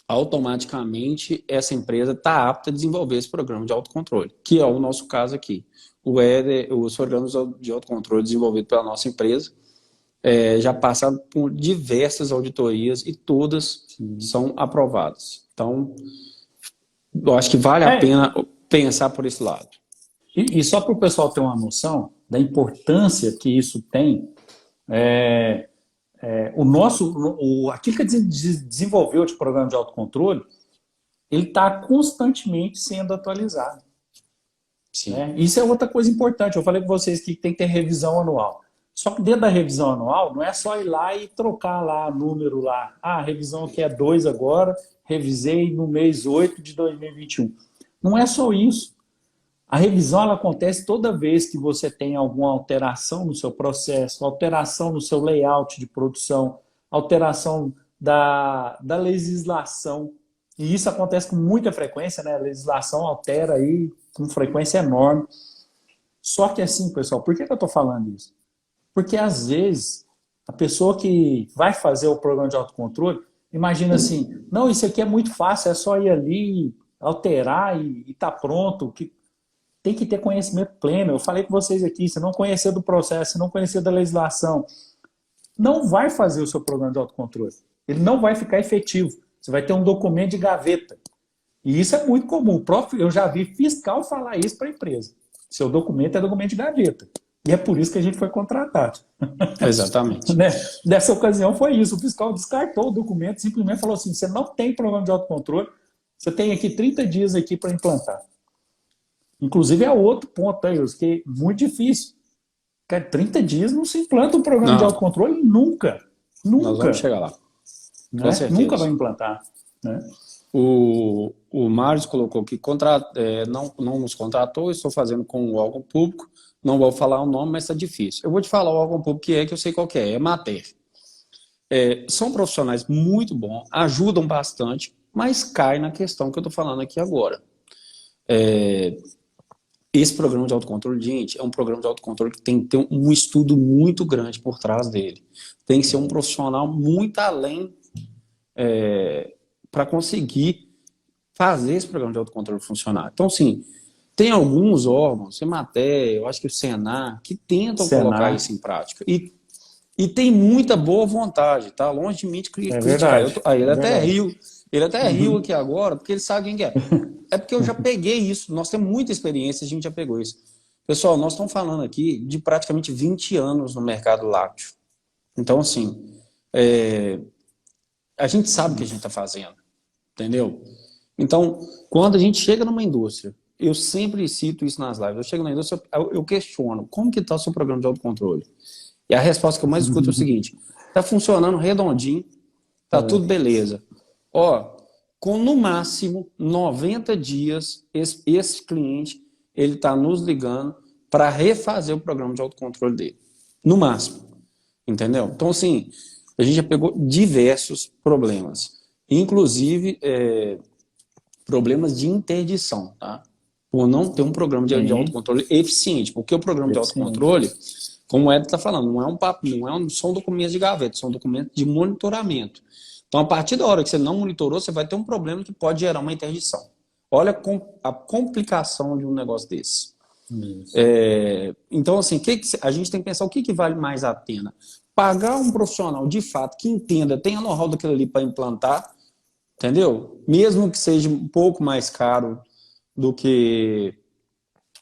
automaticamente essa empresa está apta a desenvolver esse programa de autocontrole, que é o nosso caso aqui. Os programas de autocontrole desenvolvidos pela nossa empresa já passaram por diversas auditorias e todas são aprovadas. Então, eu acho que vale a pena pensar por esse lado. E só para o pessoal ter uma noção da importância que isso tem, aquilo que a gente desenvolveu de programa de autocontrole, ele está constantemente sendo atualizado. Né? Isso é outra coisa importante. Eu falei com vocês que tem que ter revisão anual. Só que dentro da revisão anual, não é só ir lá e trocar lá número lá. Ah, a revisão aqui é 2 agora, revisei no mês 8 de 2021. Não é só isso. A revisão ela acontece toda vez que você tem alguma alteração no seu processo, alteração no seu layout de produção, alteração da legislação. E isso acontece com muita frequência, né? A legislação altera aí com frequência enorme. Só que assim, pessoal, por que eu estou falando isso? Porque às vezes a pessoa que vai fazer o programa de autocontrole imagina assim, não, isso aqui é muito fácil, é só ir ali, alterar e tá pronto. Tem que ter conhecimento pleno. Eu falei com vocês aqui, se não conhecer do processo, se não conhecer da legislação, não vai fazer o seu programa de autocontrole. Ele não vai ficar efetivo. Você vai ter um documento de gaveta. E isso é muito comum. Eu já vi fiscal falar isso para a empresa. Seu documento é documento de gaveta. E é por isso que a gente foi contratado. Exatamente. Né? Nessa ocasião foi isso. O fiscal descartou o documento, simplesmente falou assim, você não tem programa de autocontrole, você tem aqui 30 dias aqui para implantar. Inclusive é outro ponto aí, que é muito difícil. Cara, 30 dias não se implanta um programa de autocontrole nunca. Nunca. Nós vamos chegar lá. Né? Com certeza. Nunca vai implantar. Né? O Mário colocou que não nos contratou, estou fazendo com o órgão público, não vou falar o nome, mas está difícil. Eu vou te falar o órgão público que eu sei qual que é Mater. São profissionais muito bons, ajudam bastante, mas cai na questão que eu estou falando aqui agora. Esse programa de autocontrole, gente, é um programa de autocontrole que tem que ter um estudo muito grande por trás dele. Tem que ser um profissional muito além para conseguir fazer esse programa de autocontrole funcionar. Então, sim, tem alguns órgãos, Emater, eu acho que o Senar, que tentam colocar isso em prática. E tem muita boa vontade, tá? Longe de mim de criticar. Ele até riu aqui agora, porque ele sabe quem que é. É porque eu já peguei isso. Nós temos muita experiência, a gente já pegou isso. Pessoal, nós estamos falando aqui de praticamente 20 anos no mercado lácteo. Então, assim, a gente sabe o que a gente está fazendo. Entendeu? Então, quando a gente chega numa indústria, eu sempre cito isso nas lives, eu chego na indústria, eu questiono, como que está o seu programa de autocontrole? E a resposta que eu mais escuto é o seguinte, está funcionando redondinho, está tudo beleza. Com no máximo 90 dias, esse cliente ele está nos ligando para refazer o programa de autocontrole dele. No máximo. Entendeu? Então, assim, a gente já pegou diversos problemas. Inclusive, problemas de interdição, tá? Por não ter um programa de autocontrole eficiente. Porque o programa de autocontrole, como o Ed está falando, não é um papo, são documentos de gaveta, são documentos de monitoramento. Então, a partir da hora que você não monitorou, você vai ter um problema que pode gerar uma interdição. Olha a complicação de um negócio desse. Isso. Então, assim, a gente tem que pensar o que vale mais a pena. Pagar um profissional, de fato, que entenda, tenha know-how daquilo ali para implantar, entendeu? Mesmo que seja um pouco mais caro do que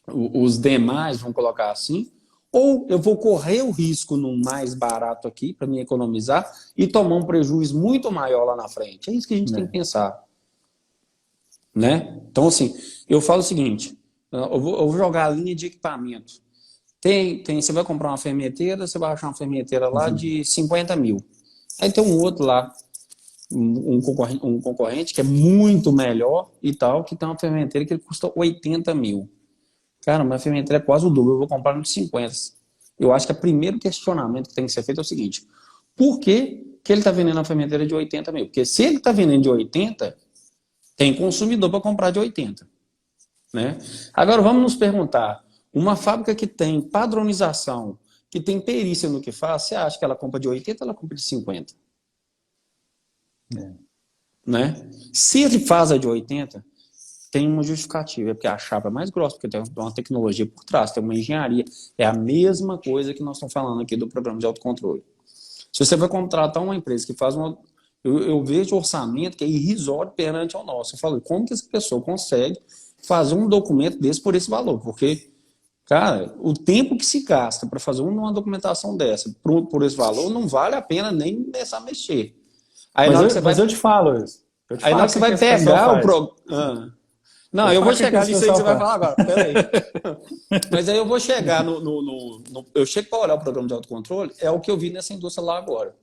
os demais, vamos colocar assim, ou eu vou correr o risco no mais barato aqui para me economizar e tomar um prejuízo muito maior lá na frente. É isso que a gente tem que pensar, né? Então, assim, eu falo o seguinte, eu vou jogar a linha de equipamento. Você vai comprar uma fermenteira, você vai achar uma fermenteira lá de 50 mil. Aí tem um outro lá, um concorrente que é muito melhor e tal, que tem uma fermenteira que custa 80 mil. Cara, uma fermenteira é quase o dobro, eu vou comprar no de 50. Eu acho que o primeiro questionamento que tem que ser feito é o seguinte: por que ele está vendendo a fermenteira de 80 mil? Porque se ele está vendendo de 80, tem consumidor para comprar de 80. Né? Agora vamos nos perguntar, uma fábrica que tem padronização, que tem perícia no que faz, você acha que ela compra de 80 ou ela compra de 50? Né? Se ele faz a de 80, tem uma justificativa, é porque a chapa é mais grossa, porque tem uma tecnologia por trás, tem uma engenharia. É a mesma coisa que nós estamos falando aqui do programa de autocontrole. Se você vai contratar uma empresa que faz uma... Eu vejo orçamento que é irrisório perante ao nosso. Eu falo, como que essa pessoa consegue fazer um documento desse por esse valor? Porque, cara, o tempo que se gasta para fazer uma documentação dessa por esse valor não vale a pena nem começar a mexer. Aí, Mas eu te falo isso. Aí na hora que você vai pegar o Não, eu vou chegar nisso aí que você vai falar agora. Peraí. Mas aí eu vou chegar eu chego para olhar o programa de autocontrole, é o que eu vi nessa indústria lá agora.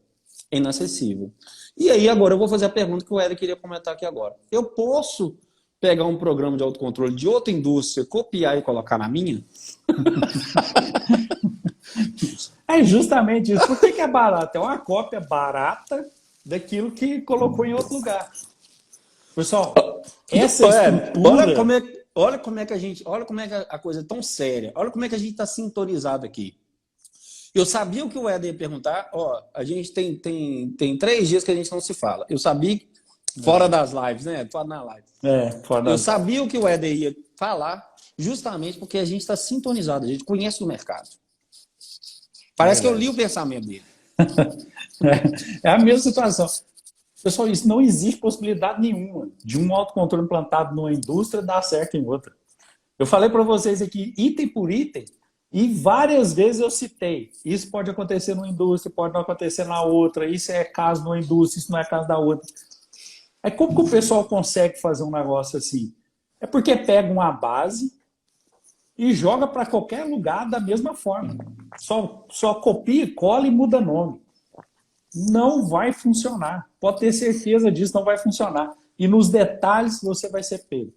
É inacessível. E aí agora eu vou fazer a pergunta que o Éder queria comentar aqui agora. Eu posso pegar um programa de autocontrole de outra indústria, copiar e colocar na minha? É justamente isso. Por que é barato? É uma cópia barata daquilo que colocou em outro lugar. Pessoal, essa estrutura... Olha como é que a coisa é tão séria. Olha como é que a gente está sintonizado aqui. Eu sabia o que o Éder ia perguntar. Ó, a gente tem 3 dias que a gente não se fala. Eu sabia, fora das lives, né? Fora na live. Eu sabia o que o Éder ia falar, justamente porque a gente está sintonizado, a gente conhece o mercado. Parece que eu li o pensamento dele. É a mesma situação. Pessoal, isso não existe possibilidade nenhuma de um autocontrole implantado numa indústria dar certo em outra. Eu falei para vocês aqui, item por item, e várias vezes eu citei. Isso pode acontecer numa indústria, pode não acontecer na outra, isso é caso numa indústria, isso não é caso da outra. Aí como que o pessoal consegue fazer um negócio assim? É porque pega uma base e joga para qualquer lugar da mesma forma. Só copia, cola e muda nome. Não vai funcionar. Pode ter certeza disso, não vai funcionar. E nos detalhes você vai ser pego.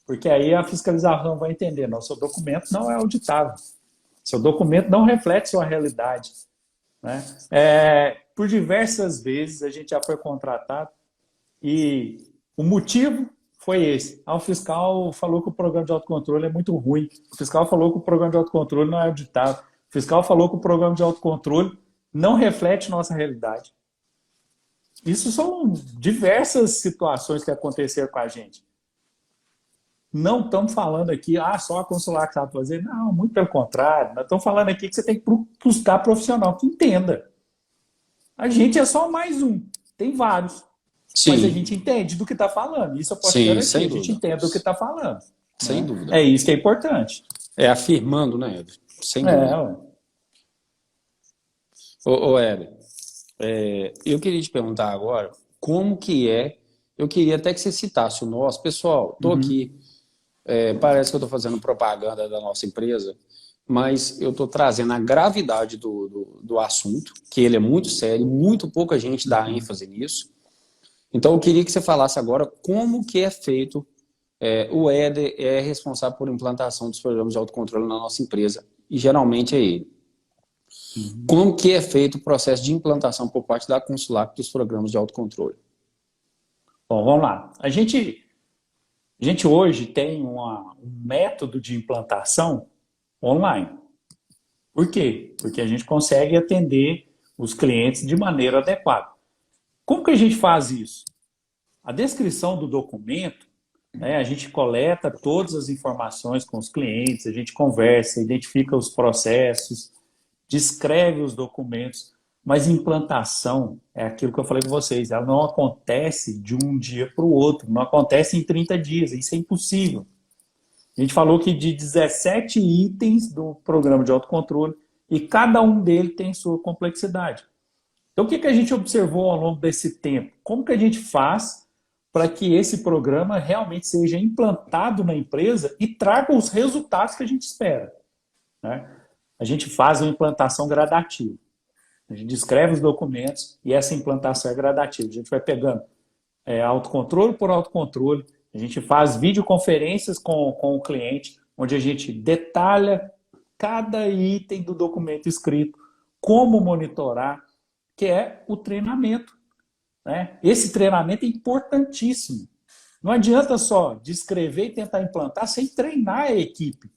Porque aí a fiscalização vai entender, não, seu documento não é auditável. Seu documento não reflete sua realidade. Né? Por diversas vezes a gente já foi contratado e o motivo foi esse. O fiscal falou que o programa de autocontrole é muito ruim. O fiscal falou que o programa de autocontrole não é auditável. O fiscal falou que o programa de autocontrole não reflete nossa realidade. Isso são diversas situações que aconteceram com a gente. Não estamos falando aqui, só a consular que sabe fazer. Não, muito pelo contrário. Nós estamos falando aqui que você tem que buscar profissional que entenda. A gente é só mais um. Tem vários. Sim. Mas a gente entende do que está falando. Isso eu posso garantir. A gente entende do que está falando. Sem dúvida. É isso que é importante. É afirmando, né, Éder? Sem dúvida. Ô Éder, eu queria te perguntar agora como que é. Eu queria até que você citasse o nosso. Pessoal, estou aqui. Parece que eu estou fazendo propaganda da nossa empresa, mas eu estou trazendo a gravidade do assunto, que ele é muito sério, muito pouca gente dá ênfase nisso. Então eu queria que você falasse agora como que é feito. O Éder é responsável por implantação dos programas de autocontrole na nossa empresa, e geralmente é ele. Como que é feito o processo de implantação por parte da Consulap dos programas de autocontrole? Bom, vamos lá. A gente hoje tem um método de implantação online. Por quê? Porque a gente consegue atender os clientes de maneira adequada. Como que a gente faz isso? A descrição do documento né? A gente coleta todas as informações com os clientes, a gente conversa, identifica os processos, descreve os documentos, mas implantação é aquilo que eu falei com vocês, ela não acontece de um dia para o outro, não acontece em 30 dias, isso é impossível. A gente falou que de 17 itens do programa de autocontrole e cada um deles tem sua complexidade. Então, o que a gente observou ao longo desse tempo? Como que a gente faz para que esse programa realmente seja implantado na empresa e traga os resultados que a gente espera, né? A gente faz uma implantação gradativa. A gente descreve os documentos e essa implantação é gradativa. A gente vai pegando autocontrole por autocontrole, a gente faz videoconferências com o cliente, onde a gente detalha cada item do documento escrito, como monitorar, que é o treinamento, né? Esse treinamento é importantíssimo. Não adianta só descrever e tentar implantar sem treinar a equipe.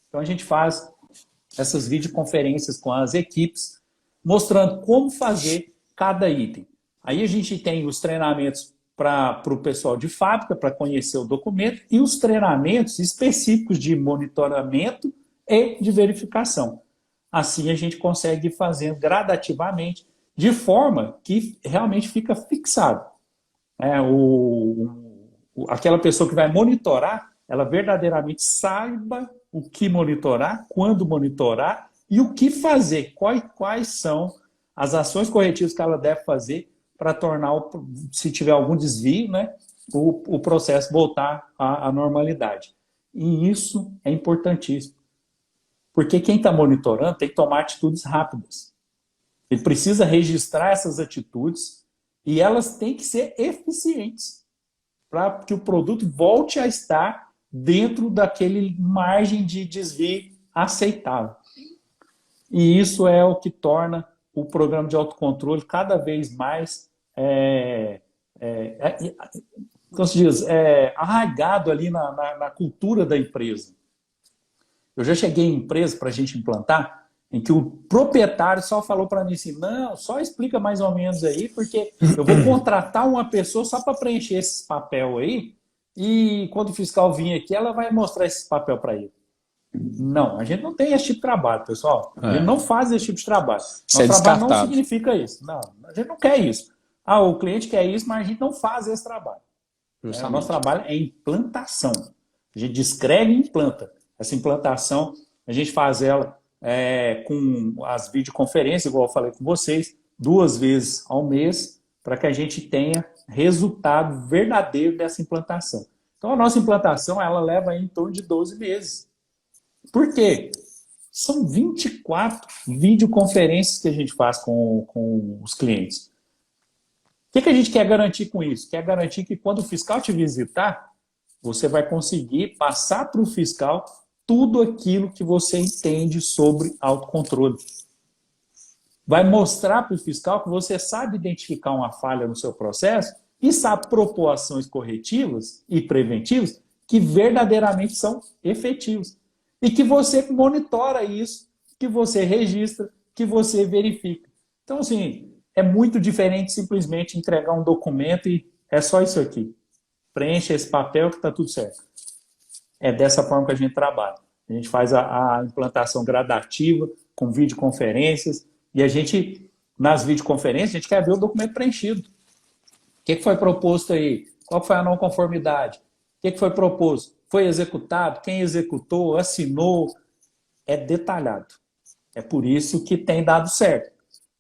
Então a gente faz essas videoconferências com as equipes, mostrando como fazer cada item. Aí a gente tem os treinamentos para o pessoal de fábrica, para conhecer o documento, e os treinamentos específicos de monitoramento e de verificação. Assim a gente consegue ir fazendo gradativamente, de forma que realmente fica fixado. Aquela pessoa que vai monitorar, ela verdadeiramente saiba o que monitorar, quando monitorar e o que fazer, quais são as ações corretivas que ela deve fazer para tornar, se tiver algum desvio, né, o processo voltar à normalidade. E isso é importantíssimo, porque quem está monitorando tem que tomar atitudes rápidas. Ele precisa registrar essas atitudes e elas têm que ser eficientes para que o produto volte a estar dentro daquele margem de desvio aceitável. E isso é o que torna o programa de autocontrole cada vez mais como se diz, arraigado ali na cultura da empresa. Eu já cheguei em empresa para a gente implantar, em que o proprietário só falou para mim assim, não, só explica mais ou menos aí, porque eu vou contratar uma pessoa só para preencher esse papel aí, e quando o fiscal vir aqui, ela vai mostrar esse papel para ele. Não, a gente não tem esse tipo de trabalho, pessoal. A gente não faz esse tipo de trabalho. Nosso trabalho não significa isso. Não, a gente não quer isso. O cliente quer isso, mas a gente não faz esse trabalho. O nosso trabalho é implantação. A gente descreve e implanta. Essa implantação, a gente faz ela com as videoconferências, igual eu falei com vocês, 2 vezes ao mês, para que a gente tenha resultado verdadeiro dessa implantação. Então, a nossa implantação, ela leva em torno de 12 meses. Por quê? São 24 videoconferências que a gente faz com os clientes. O que a gente quer garantir com isso? Quer garantir que quando o fiscal te visitar, você vai conseguir passar para o fiscal tudo aquilo que você entende sobre autocontrole. Vai mostrar para o fiscal que você sabe identificar uma falha no seu processo e sabe propor ações corretivas e preventivas que verdadeiramente são efetivas. E que você monitora isso, que você registra, que você verifica. Então, assim, é muito diferente simplesmente entregar um documento e é só isso aqui. Preencha esse papel que está tudo certo. É dessa forma que a gente trabalha. A gente faz a implantação gradativa, com videoconferências, e a gente, nas videoconferências, a gente quer ver o documento preenchido. O que foi proposto aí? Qual foi a não conformidade? O que foi proposto? Foi executado? Quem executou? Assinou? É detalhado. É por isso que tem dado certo.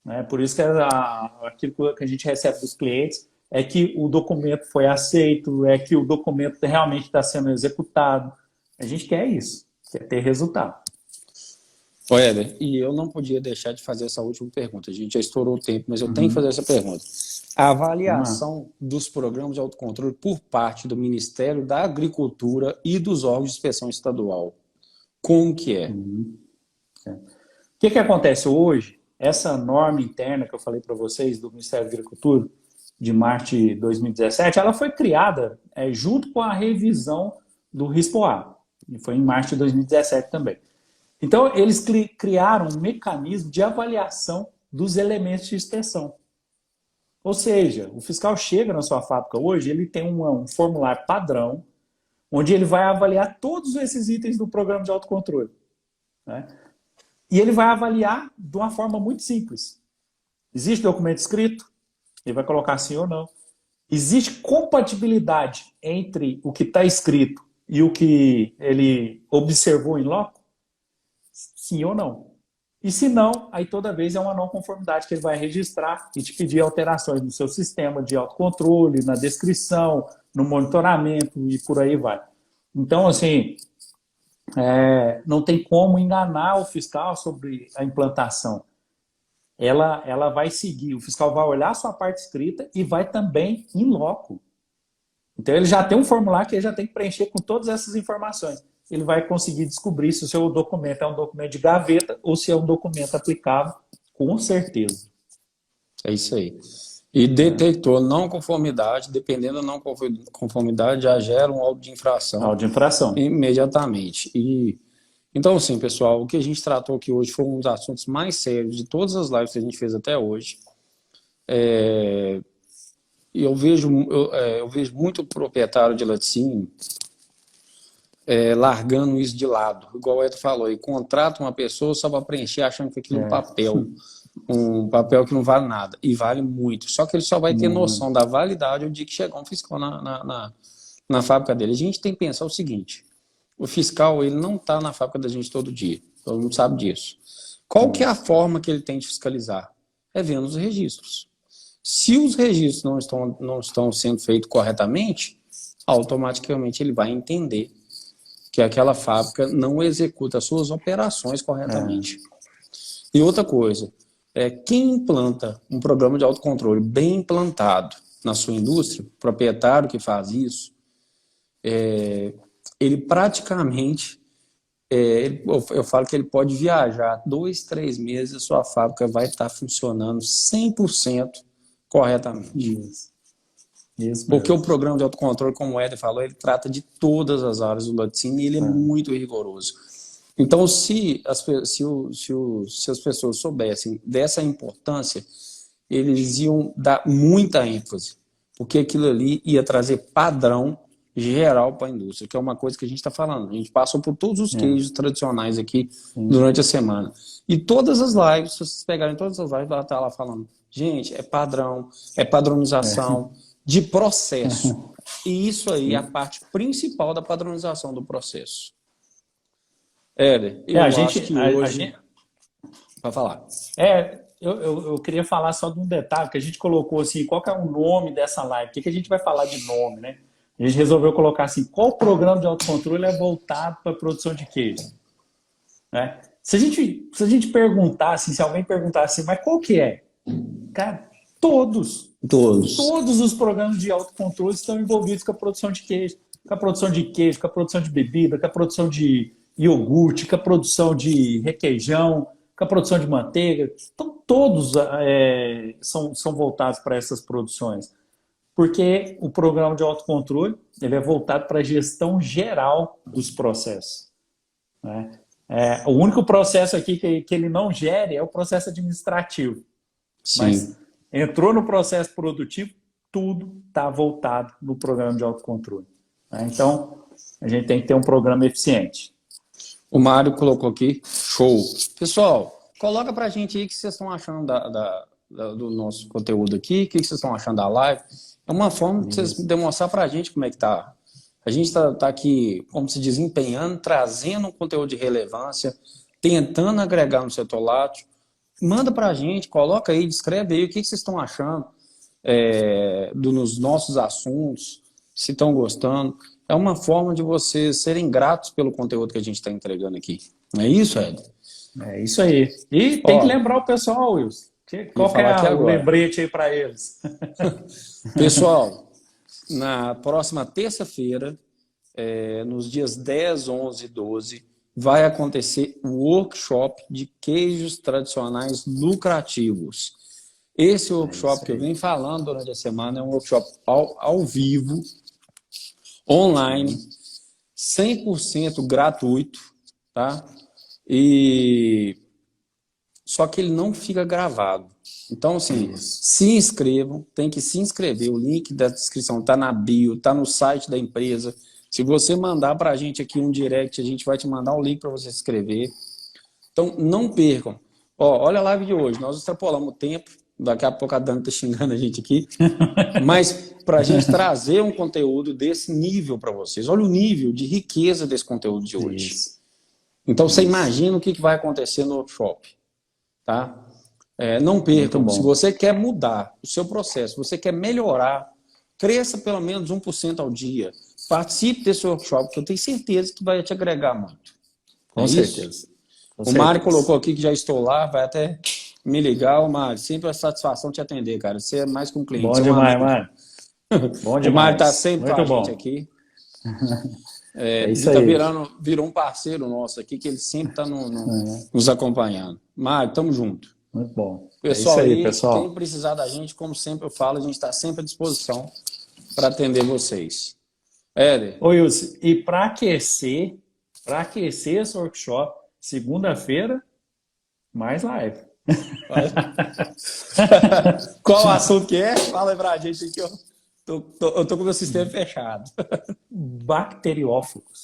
É por isso que aquilo que a gente recebe dos clientes é que o documento foi aceito, é que o documento realmente está sendo executado. A gente quer isso, quer ter resultado. Ô, Éder, e eu não podia deixar de fazer essa última pergunta. A gente já estourou o tempo, mas eu tenho que fazer essa pergunta. A avaliação dos programas de autocontrole por parte do Ministério da Agricultura e dos órgãos de inspeção estadual, como que é? O que acontece hoje? Essa norma interna que eu falei para vocês do Ministério da Agricultura, de março de 2017, ela foi criada junto com a revisão do RISPOA, e foi em março de 2017 também. Então, eles criaram um mecanismo de avaliação dos elementos de inspeção. Ou seja, o fiscal chega na sua fábrica hoje, ele tem um formulário padrão, onde ele vai avaliar todos esses itens do programa de autocontrole, né? E ele vai avaliar de uma forma muito simples. Existe documento escrito? Ele vai colocar sim ou não. Existe compatibilidade entre o que está escrito e o que ele observou em loco? Sim ou não? E se não, aí toda vez é uma não conformidade que ele vai registrar e te pedir alterações no seu sistema de autocontrole, na descrição, no monitoramento e por aí vai. Então, assim, não tem como enganar o fiscal sobre a implantação. Ela vai seguir, o fiscal vai olhar a sua parte escrita e vai também em loco. Então ele já tem um formulário que ele já tem que preencher com todas essas informações. Ele vai conseguir descobrir se o seu documento é um documento de gaveta ou se é um documento aplicável, com certeza. É isso aí. E detectou não conformidade, dependendo da não conformidade, já gera um auto de infração. Auto de infração. Imediatamente. Então, assim, pessoal, o que a gente tratou aqui hoje foi um dos assuntos mais sérios de todas as lives que a gente fez até hoje. Eu vejo muito proprietário de laticínio largando isso de lado, igual o Eto falou, e contrata uma pessoa só para preencher achando que aquilo é um papel que não vale nada, e vale muito, só que ele só vai ter noção da validade o dia que chegar um fiscal na fábrica dele. A gente tem que pensar o seguinte, o fiscal ele não está na fábrica da gente todo dia, todo mundo sabe disso. Qual que é a forma que ele tem de fiscalizar? É vendo os registros. Se os registros não estão sendo feitos corretamente, automaticamente ele vai entender que aquela fábrica não executa as suas operações corretamente. E outra coisa, quem implanta um programa de autocontrole bem implantado na sua indústria, o proprietário que faz isso, ele praticamente, eu falo que ele pode viajar 2, 3 meses, a sua fábrica vai estar funcionando 100% corretamente. Isso porque o programa de autocontrole, como o Éder falou, ele trata de todas as áreas do laticínio e ele é muito rigoroso. Então, se as pessoas soubessem dessa importância, eles iam dar muita ênfase, porque aquilo ali ia trazer padrão geral para a indústria, que é uma coisa que a gente está falando. A gente passou por todos os queijos tradicionais aqui durante a semana. E todas as lives, se vocês pegarem todas as lives, ela está lá falando, gente, é padrão, é padronização de processo. E isso aí é a parte principal da padronização do processo. Éder, eu acho que hoje... Vai falar. Eu queria falar só de um detalhe, que a gente colocou assim, qual que é o nome dessa live? O que a gente vai falar de nome, né? A gente resolveu colocar assim, qual programa de autocontrole é voltado para a produção de queijo? Né? Se a gente perguntar assim, se alguém perguntar assim, mas qual que é? Cara, todos os programas de autocontrole estão envolvidos com a produção de queijo. Com a produção de queijo, com a produção de bebida, com a produção de iogurte, com a produção de requeijão, com a produção de manteiga. Então, todos são voltados para essas produções. Porque o programa de autocontrole ele é voltado para a gestão geral dos processos. Né? O único processo aqui que ele não gere é o processo administrativo. Sim. Mas entrou no processo produtivo, tudo está voltado no programa de autocontrole. Né? Então, a gente tem que ter um programa eficiente. O Mário colocou aqui, show. Pessoal, coloca para a gente aí o que vocês estão achando do nosso conteúdo aqui, o que vocês estão achando da live. É uma forma de vocês demonstrar para a gente como é que está. A gente está aqui, como se diz, empenhando, trazendo um conteúdo de relevância, tentando agregar no setor lácteo. Manda para a gente, coloca aí, descreve aí o que vocês estão achando dos nossos assuntos, se estão gostando. É uma forma de vocês serem gratos pelo conteúdo que a gente está entregando aqui. Não é isso, Ed? É isso aí. E tem que lembrar o pessoal, Wilson. Qual que é o lembrete aí para eles? Pessoal, na próxima terça-feira, nos dias 10, 11 e 12, vai acontecer o workshop de queijos tradicionais lucrativos. Esse workshop que eu venho falando durante a semana é um workshop ao vivo, online, 100% gratuito, tá? Só que ele não fica gravado. Então, assim, se inscrevam, tem que se inscrever. O link da descrição está na bio, está no site da empresa. Se você mandar para a gente aqui um direct, a gente vai te mandar um link para você se inscrever. Então, não percam. Ó, olha a live de hoje, nós extrapolamos o tempo, daqui a pouco a Dani está xingando a gente aqui, mas para a gente trazer um conteúdo desse nível para vocês. Olha o nível de riqueza desse conteúdo de hoje. Isso. Então, você imagina o que vai acontecer no workshop. Tá? Não percam. Se você quer mudar o seu processo, você quer melhorar, cresça pelo menos 1% ao dia. Participe desse workshop, que eu tenho certeza que vai te agregar muito. Com certeza. O Mário colocou aqui que já estou lá, vai até me ligar. Mário, sempre uma satisfação te atender, cara. Você é mais que um cliente. Bom demais, Mário. Bom demais. O Mário está sempre muito com a bom. gente aqui. Isso ele aí. Virou um parceiro nosso aqui, que ele sempre está nos acompanhando. Mário, tamo junto. Muito bom. Pessoal, é isso aí, pessoal. Quem precisar da gente, como sempre eu falo, a gente está sempre à disposição para atender vocês. Éder. Ô, Wilson, e para aquecer esse workshop, segunda-feira, mais live. Qual o assunto que é? Fala aí pra gente aqui, ó. Eu tô com o meu sistema fechado. Bacteriófagos.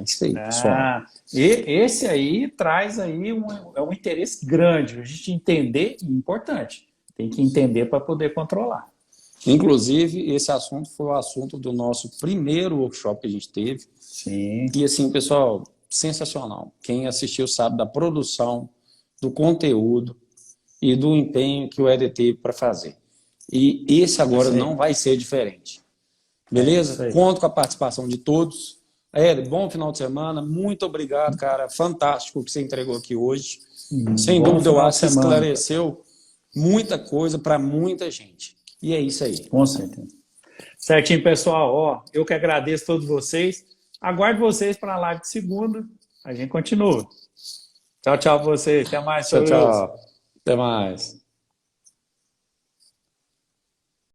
Isso aí, pessoal. E esse aí traz aí um interesse grande. A gente entender, importante. Tem que entender para poder controlar. Inclusive, esse assunto foi o assunto do nosso primeiro workshop que a gente teve. Sim. E assim, pessoal, sensacional. Quem assistiu sabe da produção, do conteúdo e do empenho que o Éder teve para fazer. E esse agora não vai ser diferente. Beleza? Conto com a participação de todos. Éder, bom final de semana. Muito obrigado, cara. Fantástico o que você entregou aqui hoje. Sem dúvida, eu acho que esclareceu muita coisa para muita gente. E é isso aí. Com certeza. Certinho, pessoal. Ó, eu que agradeço a todos vocês. Aguardo vocês para a live de segunda. A gente continua. Tchau, tchau para vocês. Até mais. Tchau, tchau. Até mais.